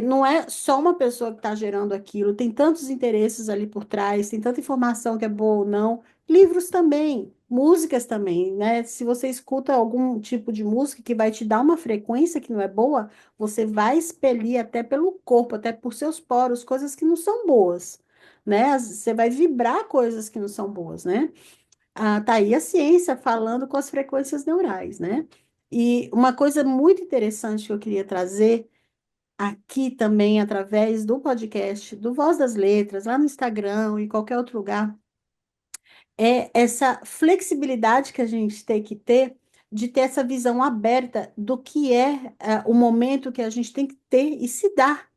não é só uma pessoa que está gerando aquilo, tem tantos interesses ali por trás, tem tanta informação que é boa ou não. Livros também, músicas também, né? Se você escuta algum tipo de música que vai te dar uma frequência que não é boa, você vai expelir até pelo corpo, até por seus poros, coisas que não são boas, né? Você vai vibrar coisas que não são boas, né? Ah, tá aí a ciência falando com as frequências neurais, né? E uma coisa muito interessante que eu queria trazer aqui também através do podcast, do Voz das Letras, lá no Instagram e qualquer outro lugar, é essa flexibilidade que a gente tem que ter de ter essa visão aberta do que é, o momento que a gente tem que ter e se dar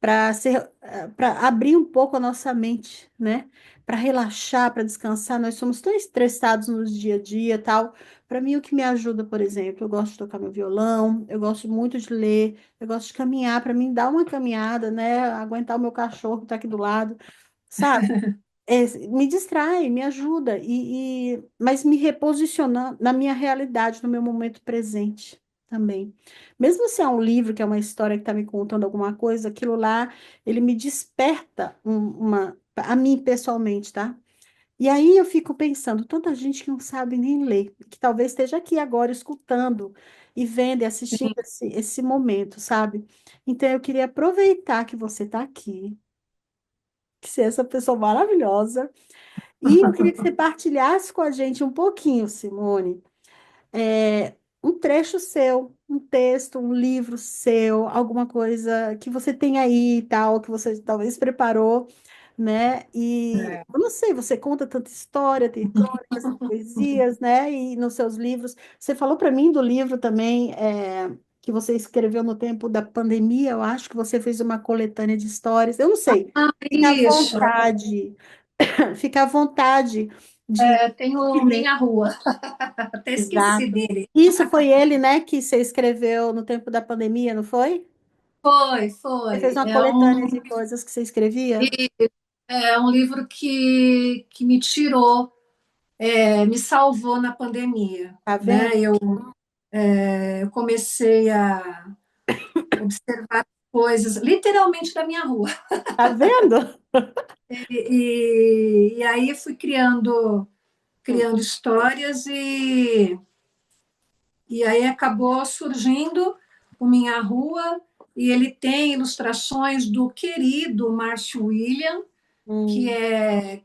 para ser, para abrir um pouco a nossa mente, né? Para relaxar, para descansar. Nós somos tão estressados no dia a dia, tal. Para mim, o que me ajuda, por exemplo, eu gosto de tocar meu violão, eu gosto muito de ler, eu gosto de caminhar. Para mim, dar uma caminhada, né? Aguentar o meu cachorro que está aqui do lado, sabe? Me distrai, me ajuda, mas me reposicionando na minha realidade, no meu momento presente também. Mesmo se é um livro, que é uma história que está me contando alguma coisa, aquilo lá, ele me desperta a mim pessoalmente, tá? E aí eu fico pensando, tanta gente que não sabe nem ler, que talvez esteja aqui agora escutando e vendo e assistindo esse momento, sabe? Então eu queria aproveitar que você está aqui, que você é essa pessoa maravilhosa, e eu queria que você partilhasse com a gente um pouquinho, Simone, um trecho seu, um texto, um livro seu, alguma coisa que você tem aí e tal, que você talvez preparou, né? E É. eu não sei, você conta tanta história, tem crônicas, tem poesias, né? E nos seus livros, você falou para mim do livro também, que você escreveu no tempo da pandemia, eu acho que você fez uma coletânea de histórias, eu não sei. Ah, Fica à isso. vontade, fica à vontade de Tenho ler. Minha Rua. Até esqueci Exato. dele. Isso foi ele, né, que você escreveu no tempo da pandemia, não foi? Foi, Você fez foi. uma coletânea de coisas que você escrevia? É um livro que me tirou, me salvou na pandemia, Tá vendo? né? Eu comecei a observar coisas, literalmente da minha rua. Tá vendo? E aí fui Hum, criando histórias e aí acabou surgindo o Minha Rua, e ele tem ilustrações do querido Márcio William, hum,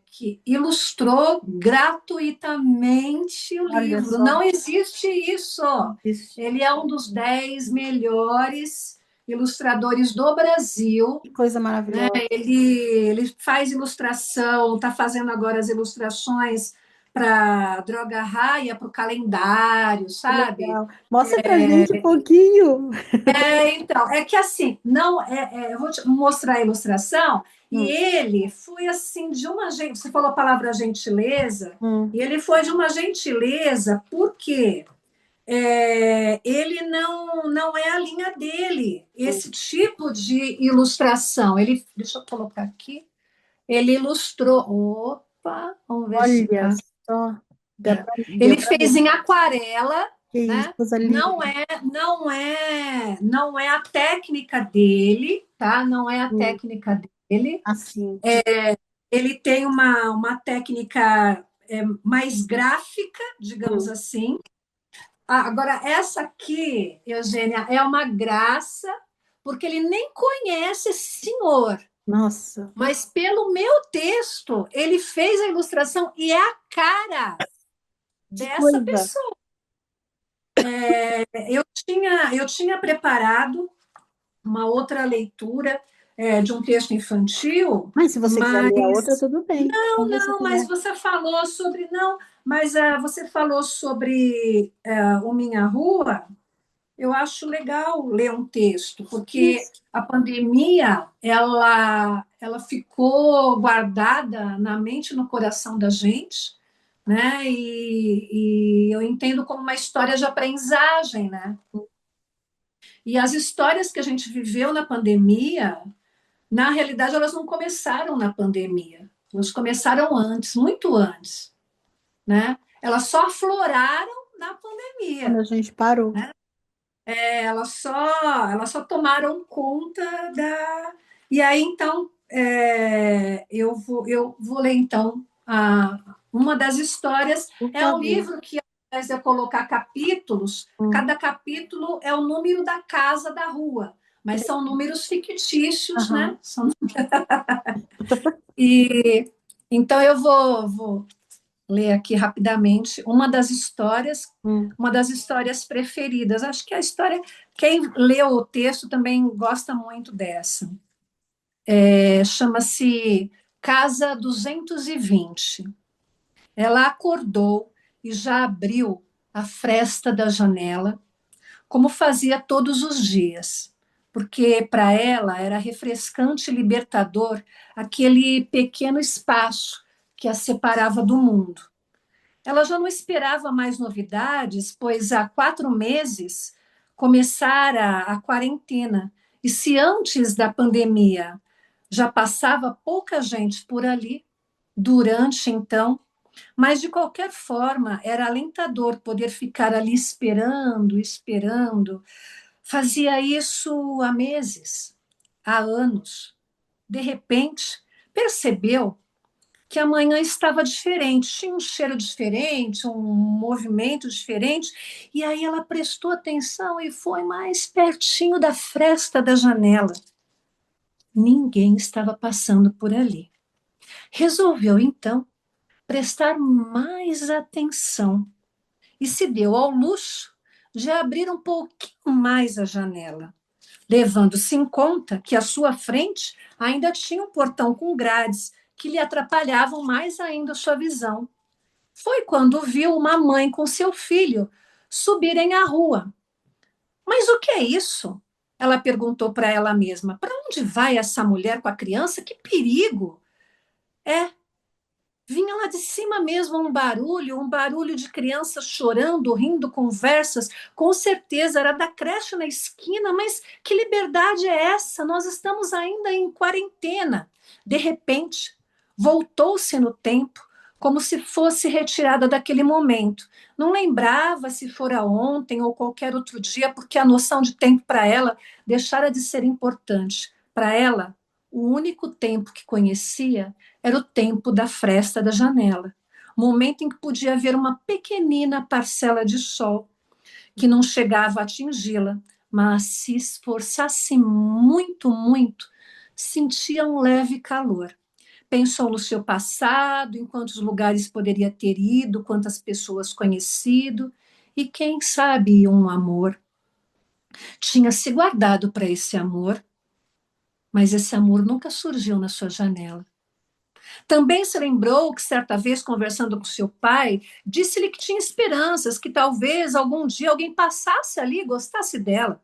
que ilustrou gratuitamente o olha livro. só, Não existe isso. isso. Ele é um dos 10 melhores ilustradores do Brasil. Que coisa maravilhosa. Ele faz ilustração, está fazendo agora as ilustrações para Droga Raia, para o calendário, Que sabe? legal. Mostra pra gente um pouquinho. Então, é que assim, não eu vou te mostrar a ilustração, e Hum, ele foi assim de uma gente, você falou a palavra gentileza, hum, e ele foi de uma gentileza, porque ele não é a linha dele, hum. esse tipo de ilustração. Ele, deixa eu colocar aqui, ele ilustrou, opa, vamos ver se Olha tá. só, deu Ele para ver. fez em aquarela, Que isso, né? coisa linda. Não é a técnica dele, tá? Não é a Hum, técnica dele. assim. Ele tem uma técnica mais gráfica, digamos Hum, assim. Agora, essa aqui, Eugênia, é uma graça, porque ele nem conhece esse senhor. nossa, Mas pelo meu texto, ele fez a ilustração e é a cara que dessa coisa. pessoa. Eu tinha preparado uma outra leitura de um texto infantil, Mas se você quiser ler a outra, mas tudo bem. Quando você não, mas quiser. você falou sobre não, mas você falou sobre o Minha Rua. Eu acho legal ler um texto, porque Isso. a pandemia ela ficou guardada na mente e no coração da gente, né? E eu entendo como uma história de aprendizagem, né? E as histórias que a gente viveu na pandemia, na realidade, elas não começaram na pandemia. Elas começaram antes, muito antes, né? Elas só afloraram na Quando pandemia. a gente parou. Elas só tomaram conta da. E aí, então, eu vou ler, então, uma das histórias. Por É um favor. livro que, ao invés de eu colocar capítulos, Hum, cada capítulo é o número da casa da rua, mas são números fictícios, né? aham, E então eu vou ler aqui rapidamente hum, uma das histórias preferidas. Acho que a história, quem leu o texto também gosta muito dessa. Chama-se Casa 220. Ela acordou e já abriu a fresta da janela, como fazia todos os dias, porque para ela era refrescante e libertador aquele pequeno espaço que a separava do mundo. Ela já não esperava mais novidades, pois há 4 meses começara a quarentena. E se antes da pandemia já passava pouca gente por ali, durante então, mas de qualquer forma era alentador poder ficar ali esperando, esperando. Fazia isso há meses, há anos. De repente, percebeu que a manhã estava diferente, tinha um cheiro diferente, um movimento diferente, e aí ela prestou atenção e foi mais pertinho da fresta da janela. Ninguém estava passando por ali. Resolveu então prestar mais atenção e se deu ao luxo de abrir um pouquinho mais a janela, levando-se em conta que à sua frente ainda tinha um portão com grades que lhe atrapalhavam mais ainda sua visão. Foi quando viu uma mãe com seu filho subirem a rua. Mas o que é isso? Ela perguntou para ela mesma. Para onde vai essa mulher com a criança? Que perigo! É, vinha lá de cima mesmo um barulho de crianças chorando, rindo, conversas. Com certeza era da creche na esquina, mas que liberdade é essa? Nós estamos ainda em quarentena. De repente, voltou-se no tempo, como se fosse retirada daquele momento. Não lembrava se fora ontem ou qualquer outro dia, porque a noção de tempo para ela deixara de ser importante. Para ela, o único tempo que conhecia era o tempo da fresta da janela, momento em que podia ver uma pequenina parcela de sol que não chegava a atingi-la, mas se esforçasse muito, muito, sentia um leve calor. Pensou no seu passado, em quantos lugares poderia ter ido, quantas pessoas conhecido, e quem sabe um amor. Tinha se guardado para esse amor, mas esse amor nunca surgiu na sua janela. Também se lembrou que, certa vez, conversando com seu pai, disse-lhe que tinha esperanças, que talvez algum dia alguém passasse ali e gostasse dela.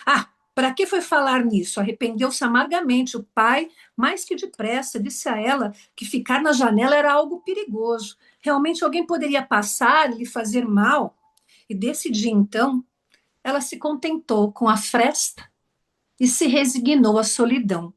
Ah, para que foi falar nisso? Arrependeu-se amargamente. O pai, mais que depressa, disse a ela que ficar na janela era algo perigoso. Realmente alguém poderia passar e lhe fazer mal. E desse dia, então, ela se contentou com a fresta e se resignou à solidão.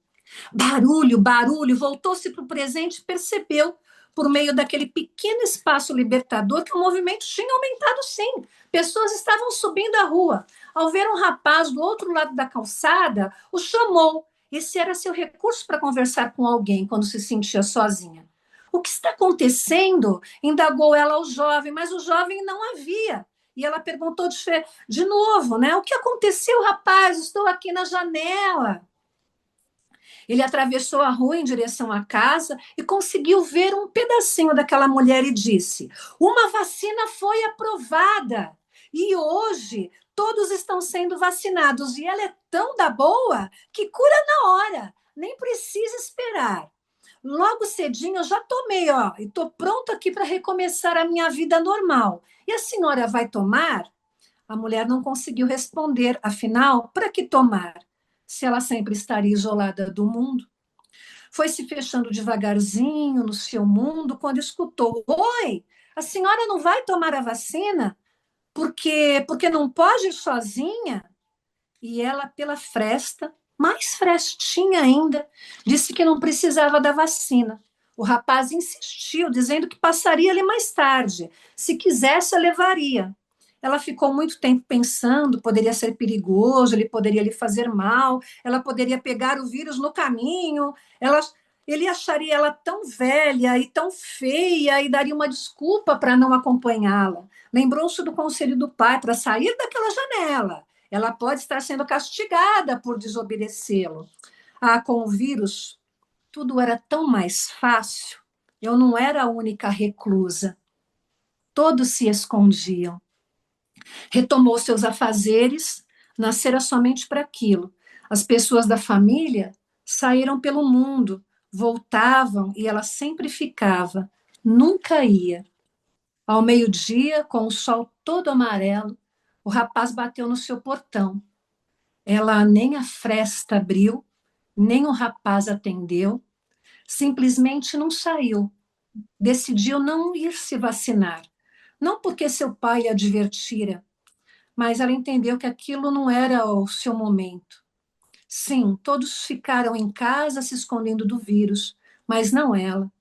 Barulho, barulho, voltou-se para o presente e percebeu, por meio daquele pequeno espaço libertador, que o movimento tinha aumentado sim. Pessoas estavam subindo a rua. Ao ver um rapaz do outro lado da calçada, o chamou. Esse era seu recurso para conversar com alguém quando se sentia sozinha. O que está acontecendo? Indagou ela ao jovem, mas o jovem não havia. E ela perguntou de novo, né? O que aconteceu, rapaz? Estou aqui na janela. Ele atravessou a rua em direção à casa e conseguiu ver um pedacinho daquela mulher e disse: Uma vacina foi aprovada e hoje todos estão sendo vacinados e ela é tão da boa que cura na hora, nem precisa esperar. Logo cedinho eu já tomei, ó, e estou pronto aqui para recomeçar a minha vida normal. E a senhora vai tomar? A mulher não conseguiu responder, afinal, para que tomar? Se ela sempre estaria isolada do mundo. Foi se fechando devagarzinho no seu mundo quando escutou: Oi, a senhora não vai tomar a vacina porque não pode ir sozinha? e ela, pela fresta, mais frestinha ainda, disse que não precisava da vacina. O rapaz insistiu, dizendo que passaria ali mais tarde. Se quisesse, a levaria. Ela ficou muito tempo pensando, poderia ser perigoso, ele poderia lhe fazer mal, ela poderia pegar o vírus no caminho, ela, ele acharia ela tão velha e tão feia e daria uma desculpa para não acompanhá-la. Lembrou-se do conselho do pai para sair daquela janela. Ela pode estar sendo castigada por desobedecê-lo. Ah, com o vírus, tudo era tão mais fácil. Eu não era a única reclusa. Todos se escondiam. Retomou seus afazeres, nascera somente para aquilo. As pessoas da família saíram pelo mundo, voltavam e ela sempre ficava, nunca ia. Ao meio-dia, com o sol todo amarelo, o rapaz bateu no seu portão. Ela nem a fresta abriu, nem o rapaz atendeu, simplesmente não saiu. Decidiu não ir se vacinar. Não porque seu pai lhe advertira, mas ela entendeu que aquilo não era o seu momento. Sim, todos ficaram em casa se escondendo do vírus, mas não ela.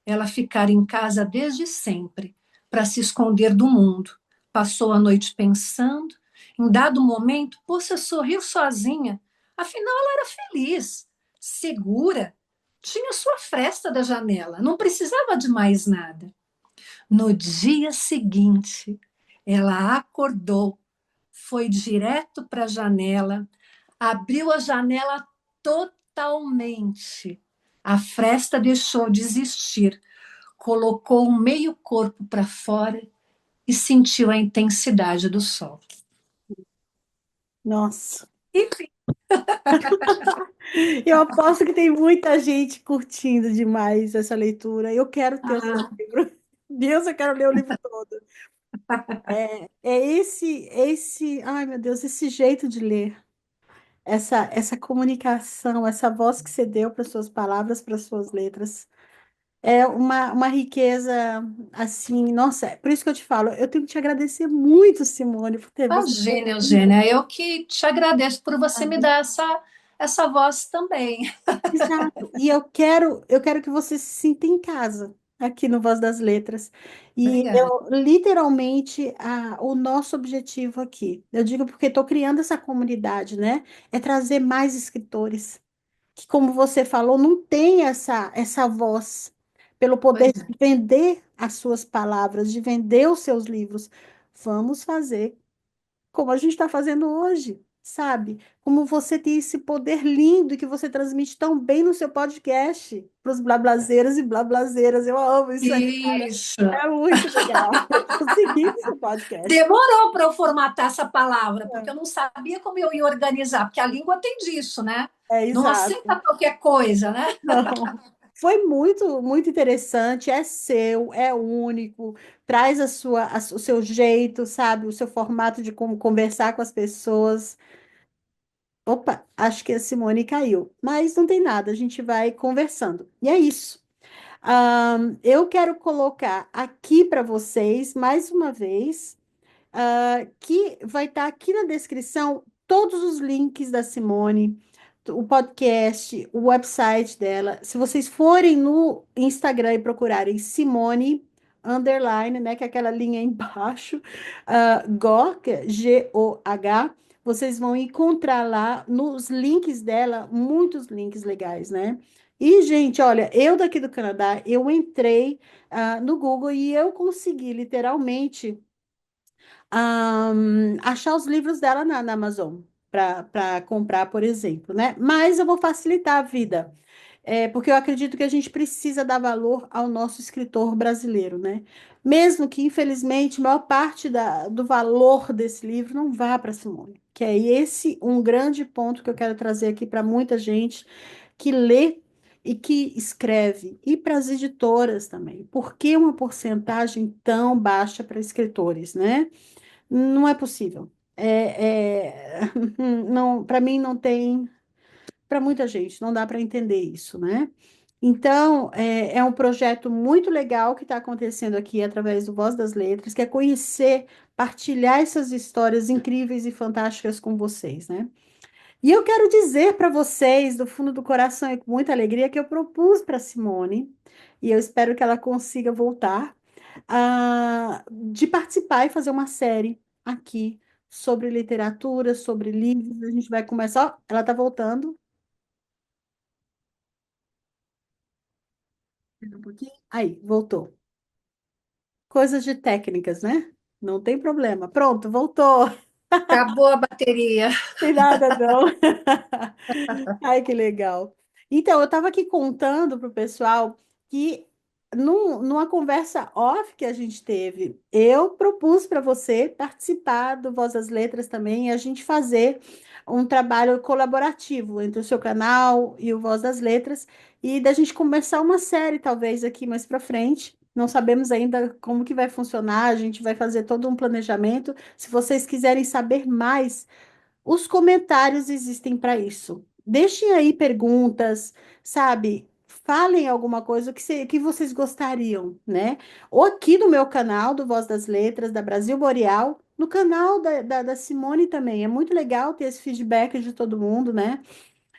Ela ficara em casa desde sempre, para se esconder do mundo. Passou a noite pensando, em dado momento, pôs-se a sorrir sozinha. Afinal, ela era feliz, segura, tinha sua fresta da janela, não precisava de mais nada. No dia seguinte, ela acordou, foi direto para a janela, abriu a janela totalmente. A fresta deixou de existir, colocou o meio corpo para fora e sentiu a intensidade do sol. Nossa. Enfim, Eu aposto que tem muita gente curtindo demais essa leitura. Eu quero ter o seu ah, livro. Deus, eu quero ler o livro todo. Ai meu Deus, esse jeito de ler, essa comunicação, essa voz que você deu para suas palavras, para suas letras, é uma riqueza assim, nossa, é por isso que eu te falo, eu tenho que te agradecer muito, Simone, por ter você. imagina, Eugênia, eu que te agradeço por você me dar essa voz também. Exato. E eu quero que você se sinta em casa aqui no Voz das Letras. E Obrigada. eu literalmente o nosso objetivo aqui, eu digo porque estou criando essa comunidade, né? É trazer mais escritores que, como você falou, não tem essa voz pelo poder Pois de é. vender as suas palavras, de vender os seus livros. Vamos fazer como a gente está fazendo hoje, sabe? Como você tem esse poder lindo que você transmite tão bem no seu podcast para os blablazeiros e blablazeiras. Eu amo isso aí. Isso. É muito legal. Eu tô seguindo seu podcast. Demorou para eu formatar essa palavra, porque eu não sabia como eu ia organizar, porque a língua tem disso, né? É, Não aceita exato. qualquer coisa, né? Não. Foi muito, muito interessante. É seu, é único. Traz o seu jeito, sabe? O seu formato de como conversar com as pessoas. Opa, acho que a Simone caiu, mas não tem nada, a gente vai conversando. E é isso. Eu quero colocar aqui para vocês, mais uma vez, que vai estar aqui na descrição todos os links da Simone, o podcast, o website dela. Se vocês forem no Instagram e procurarem Simone underline, né, que é aquela linha embaixo, Goh, que é Goh, vocês vão encontrar lá nos links dela muitos links legais, né? E, gente, olha, eu daqui do Canadá, eu entrei no Google e eu consegui literalmente achar os livros dela na Amazon para comprar, por exemplo, né? Mas eu vou facilitar a vida, porque eu acredito que a gente precisa dar valor ao nosso escritor brasileiro, né? Mesmo que, infelizmente, a maior parte do valor desse livro não vá para Simone, que é esse um grande ponto que eu quero trazer aqui para muita gente que lê e que escreve, e para as editoras também. Por que uma porcentagem tão baixa para escritores, né? Não é possível. Não, para mim não tem, para muita gente, não dá para entender isso, né? Então, é um projeto muito legal que está acontecendo aqui através do Voz das Letras, que é conhecer, partilhar essas histórias incríveis e fantásticas com vocês, né? E eu quero dizer para vocês, do fundo do coração e com muita alegria, que eu propus para Simone, e eu espero que ela consiga voltar, de participar e fazer uma série aqui sobre literatura, sobre livros. A gente vai começar. Ó, ela está voltando. Espera um pouquinho. Aí, voltou. Coisas de técnicas, né? Não tem problema. Pronto, voltou. Acabou a bateria. Tem nada, não. Ai, que legal. Então, eu estava aqui contando para o pessoal que numa conversa off que a gente teve, eu propus para você participar do Voz das Letras também e a gente fazer um trabalho colaborativo entre o seu canal e o Voz das Letras e da gente começar uma série, talvez, aqui mais para frente. Não sabemos ainda como que vai funcionar, a gente vai fazer todo um planejamento. Se vocês quiserem saber mais, os comentários existem para isso. Deixem aí perguntas, sabe? Falem alguma coisa que vocês gostariam, né? Ou aqui no meu canal do Voz das Letras, da Brasil Boreal, no canal da Simone também. É muito legal ter esse feedback de todo mundo, né?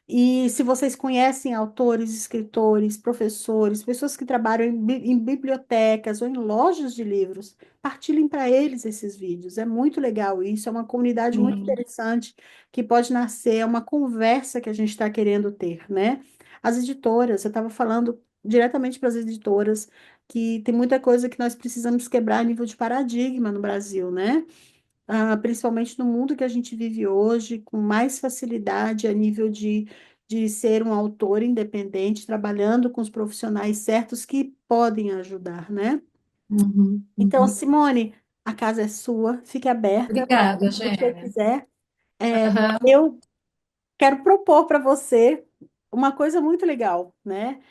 E se vocês conhecem autores, escritores, professores, pessoas que trabalham em bibliotecas ou em lojas de livros, partilhem para eles esses vídeos. É muito legal isso, é uma comunidade muito Sim. interessante que pode nascer, é uma conversa que a gente está querendo ter, né? As editoras, eu estava falando diretamente para as editoras que tem muita coisa que nós precisamos quebrar a nível de paradigma no Brasil, né? Principalmente no mundo que a gente vive hoje, com mais facilidade a nível de ser um autor independente, trabalhando com os profissionais certos que podem ajudar, né? Uhum, Então, uhum. Simone, a casa é sua, fique aberta para Obrigada, quando você Gênia. quiser. Aham. Eu quero propor para você uma coisa muito legal, né?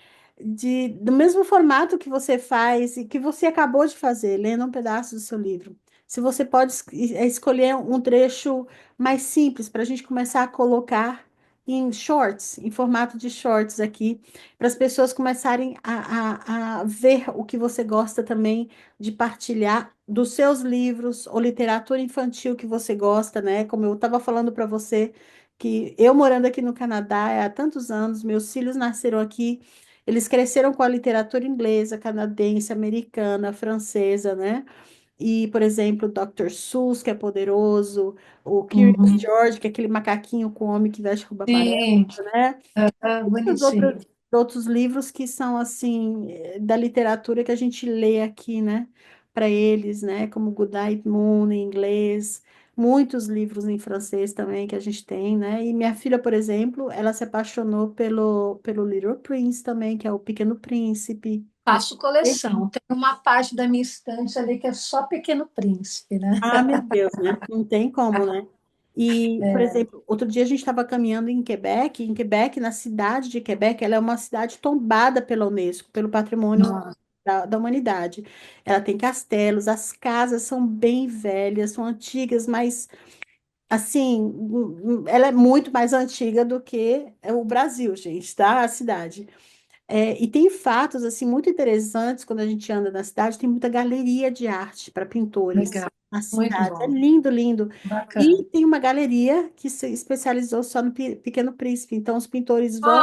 Do mesmo formato que você faz e que você acabou de fazer, lendo um pedaço do seu livro. Se você pode escolher um trecho mais simples para a gente começar a colocar em shorts, em formato de shorts aqui, para as pessoas começarem a ver o que você gosta também de partilhar dos seus livros ou literatura infantil que você gosta, né? Como eu estava falando para você que eu morando aqui no Canadá há tantos anos, meus filhos nasceram aqui, eles cresceram com a literatura inglesa, canadense, americana, francesa, né? E, por exemplo, o Dr. Seuss, que é poderoso, o Curious Uhum. George, que é aquele macaquinho com homem que veste roupa amarela, Sim, né? Muitos bonitinho. outros livros que são, assim, da literatura que a gente lê aqui, né? Para eles, né? Como Goodnight Moon, em inglês. Muitos livros em francês também que a gente tem, né? E minha filha, por exemplo, ela se apaixonou pelo Little Prince também, que é o Pequeno Príncipe. Faço coleção. Tem uma parte da minha estante ali que é só Pequeno Príncipe, né? Ah, meu Deus, né? Não tem como, né? E, por É, exemplo, outro dia a gente estava caminhando em Quebec, na cidade de Quebec, ela é uma cidade tombada pela Unesco, pelo Patrimônio nossa, da Humanidade. Ela tem castelos, as casas são bem velhas, são antigas, mas, assim, ela é muito mais antiga do que o Brasil, gente, tá? A cidade. E tem fatos assim muito interessantes quando a gente anda na cidade, tem muita galeria de arte para pintores legal. na Muito cidade. É bom. lindo, lindo. E Bacana. tem uma galeria que se especializou só no Pequeno Príncipe. Então os pintores vão.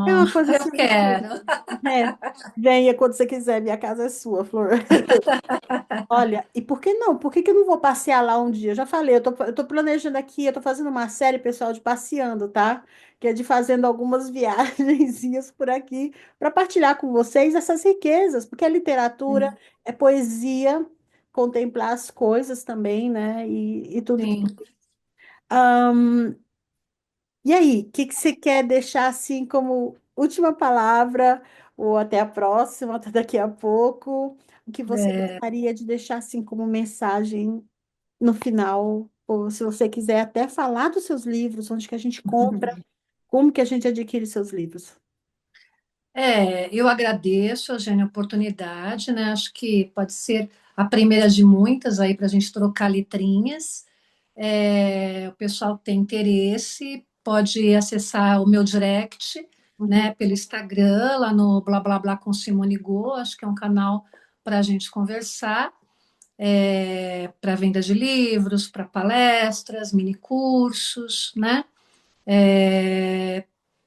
É Oh, uma coisa eu assim muito quero. legal. É. Venha quando você quiser, minha casa é sua, Flor. Olha, e por que não? Por que que eu não vou passear lá um dia? Eu já falei, eu tô planejando aqui, eu tô fazendo uma série, pessoal, de passeando, tá? Que é de fazendo algumas viagenzinhas por aqui para partilhar com vocês essas riquezas, porque é literatura, Sim, é poesia, contemplar as coisas também, né? E tudo. sim. E aí, o que que você quer deixar assim como última palavra, ou até a próxima, até daqui a pouco? O que você É, gostaria de deixar assim como mensagem no final? Ou se você quiser até falar dos seus livros, onde que a gente compra, como que a gente adquire seus livros? eu agradeço, Eugênia, a oportunidade, né? Acho que pode ser a primeira de muitas aí para a gente trocar letrinhas. O pessoal que tem interesse pode acessar o meu direct, Uhum, né, pelo Instagram, lá no Blá Blá Blá com Simone Go, acho que é um canal para a gente conversar, para venda de livros, para palestras, mini cursos, né? É,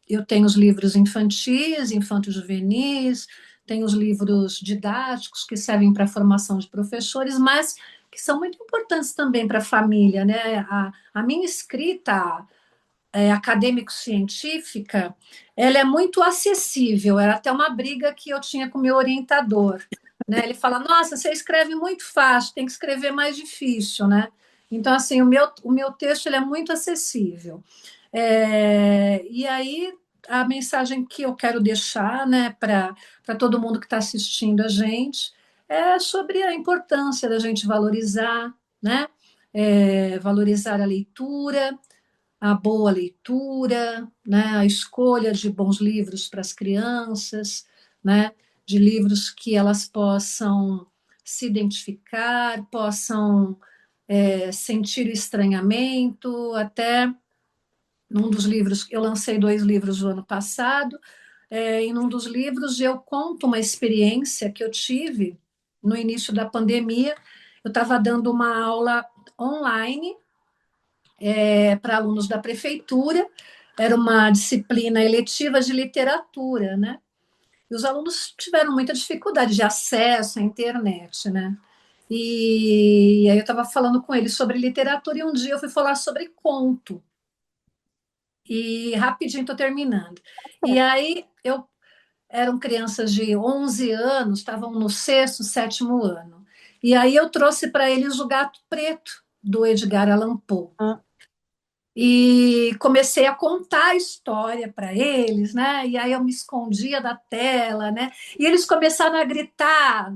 eu tenho os livros infantis, infanto-juvenis, tenho os livros didáticos que servem para a formação de professores, mas que são muito importantes também para a família, né? A minha escrita acadêmico-científica, ela é muito acessível. Era até uma briga que eu tinha com o meu orientador, né? Ele fala: Nossa, você escreve muito fácil, tem que escrever mais difícil, né? Então, assim, o meu texto ele é muito acessível. E aí, a mensagem que eu quero deixar, né, para todo mundo que está assistindo a gente é sobre a importância da gente valorizar, né? Valorizar a leitura, a boa leitura, né, a escolha de bons livros para as crianças, né, de livros que elas possam se identificar, possam sentir o estranhamento. Até num dos livros, eu lancei 2 livros no ano passado, em um dos livros eu conto uma experiência que eu tive no início da pandemia. Eu estava dando uma aula online para alunos da prefeitura, era uma disciplina eletiva de literatura, né? E os alunos tiveram muita dificuldade de acesso à internet, né? E aí eu estava falando com eles sobre literatura e um dia eu fui falar sobre conto. E rapidinho estou terminando. E aí eram crianças de 11 anos, estavam no sexto, sétimo ano. E aí eu trouxe para eles o Gato Preto, do Edgar Allan Poe. ah, E comecei a contar a história para eles, né? E aí eu me escondia da tela, né? E eles começaram a gritar: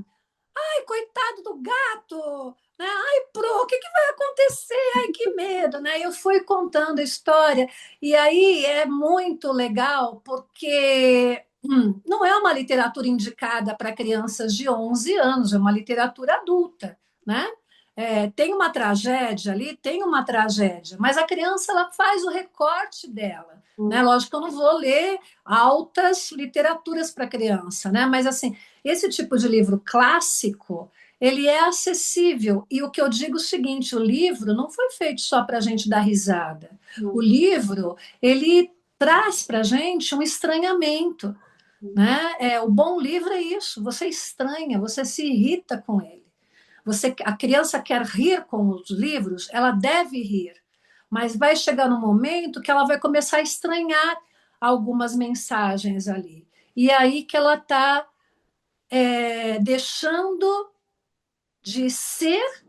Ai, coitado do gato! Né? Ai, Pro, o que que vai acontecer? Ai, que medo, né? Eu fui contando a história e aí é muito legal porque não é uma literatura indicada para crianças de 11 anos, é uma literatura adulta, né? Tem uma tragédia ali, tem uma tragédia, mas a criança ela faz o recorte dela, né? hum, Lógico que eu não vou ler altas literaturas para criança, né? Mas assim, esse tipo de livro clássico, ele é acessível. E o que eu digo é o seguinte, o livro não foi feito só para a gente dar risada. O hum, livro, ele traz para a gente um estranhamento, hum, né? O bom livro é isso, você estranha, você se irrita com ele. A criança quer rir com os livros, ela deve rir, mas vai chegar no momento que ela vai começar a estranhar algumas mensagens ali. E é aí que ela está deixando de ser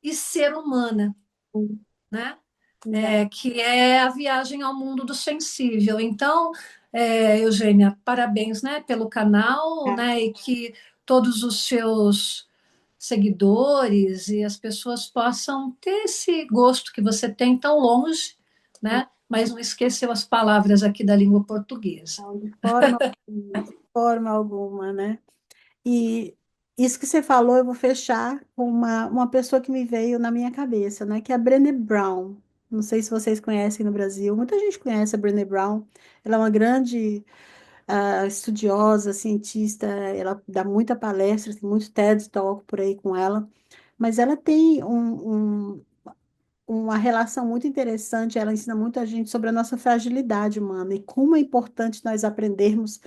e ser humana, hum, né? legal. Que é a viagem ao mundo do sensível. Então, Eugênia, parabéns, né, pelo canal, Ah, né, e que todos os seus seguidores e as pessoas possam ter esse gosto que você tem tão longe, né? Mas não esqueceu as palavras aqui da língua portuguesa. não, de forma alguma, né? E isso que você falou, eu vou fechar com uma pessoa que me veio na minha cabeça, né? Que é a Brené Brown. Não sei se vocês conhecem no Brasil. Muita gente conhece a Brené Brown. Ela é uma grande estudiosa, cientista. Ela dá muita palestra, tem muito TED Talk por aí com ela. Mas ela tem uma relação muito interessante. Ela ensina muito a gente sobre a nossa fragilidade humana e como é importante nós aprendermos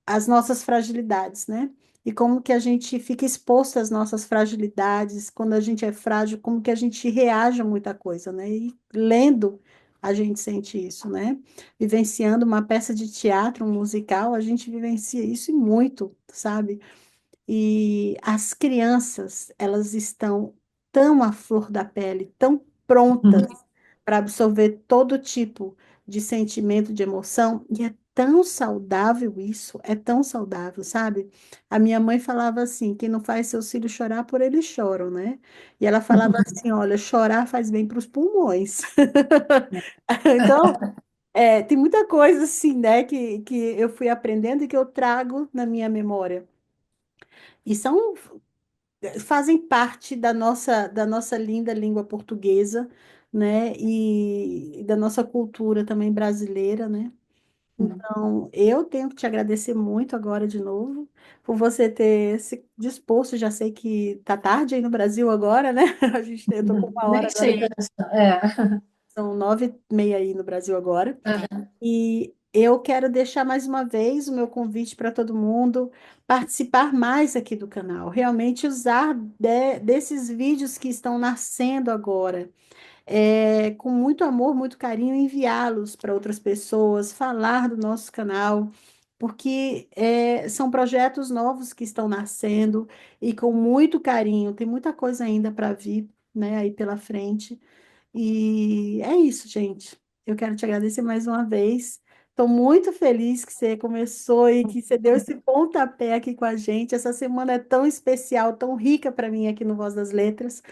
as nossas fragilidades, né? E como que a gente fica exposto às nossas fragilidades, quando a gente é frágil, como que a gente reage a muita coisa, né? E lendo, a gente sente isso, né? Vivenciando uma peça de teatro, um musical, a gente vivencia isso e muito, sabe? E as crianças, elas estão tão à flor da pele, tão prontas para absorver todo tipo de sentimento, de emoção, e é tão saudável isso, é tão saudável, sabe? A minha mãe falava assim, quem não faz seus filhos chorar, por eles choram, né? E ela falava assim, olha, chorar faz bem para os pulmões. Então, tem muita coisa assim, né, que eu fui aprendendo e que eu trago na minha memória. E fazem parte da nossa linda língua portuguesa, né? E da nossa cultura também brasileira, né? Então, eu tenho que te agradecer muito agora de novo por você ter se disposto. Já sei que tá tarde aí no Brasil agora, né? Eu tô com uma hora Nem agora, sei que horas são. É. são 9h30 aí no Brasil agora. Aham. E eu quero deixar mais uma vez o meu convite para todo mundo participar mais aqui do canal, realmente usar desses vídeos que estão nascendo agora, com muito amor, muito carinho, enviá-los para outras pessoas, falar do nosso canal, porque são projetos novos que estão nascendo e com muito carinho, tem muita coisa ainda para vir, né, aí pela frente. E é isso, gente. Eu quero te agradecer mais uma vez. Estou muito feliz que você começou e que você deu esse pontapé aqui com a gente. Essa semana é tão especial, tão rica para mim aqui no Voz das Letras,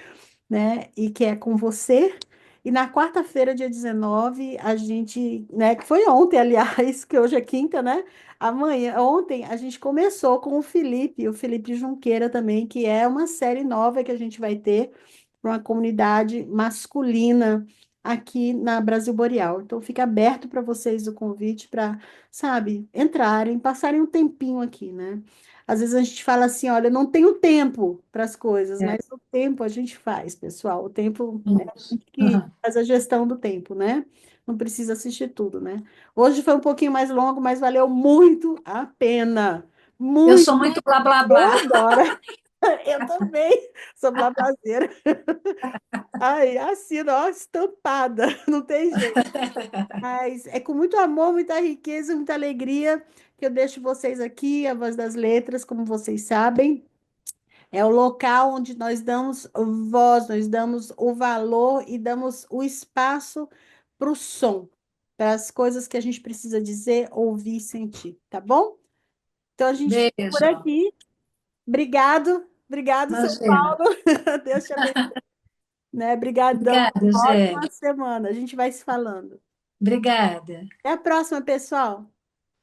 né? E que é com você. E na quarta-feira, dia 19, a gente, né, que foi ontem, aliás, que hoje é quinta, né? Ontem, a gente começou com o Felipe Junqueira também, que é uma série nova que a gente vai ter para uma comunidade masculina aqui na Brasil Boreal. Então, fica aberto para vocês o convite para, sabe, entrarem, passarem um tempinho aqui, né? Às vezes a gente fala assim, olha, eu não tenho tempo para as coisas, É. mas o tempo a gente faz, pessoal. O tempo é a Isso. gente que Aham. faz a gestão do tempo, né? Não precisa assistir tudo, né? Hoje foi um pouquinho mais longo, mas valeu muito a pena. Eu Muito, sou muito blá blá eu blá. adoro. Eu também sou blazadeira. Ai, assino, ó, estampada, não tem jeito. Mas é com muito amor, muita riqueza, muita alegria que eu deixo vocês aqui, a Voz das Letras, como vocês sabem. É o local onde nós damos voz, nós damos o valor e damos o espaço para o som, para as coisas que a gente precisa dizer, ouvir e sentir, tá bom? Então a gente fica por Beijo. aqui. Obrigado, obrigado, São Imagina. Paulo. Deus te abençoe, né? Obrigadão. Obrigada, Ótima Gê. semana. A gente vai se falando. Obrigada. Até a próxima, pessoal.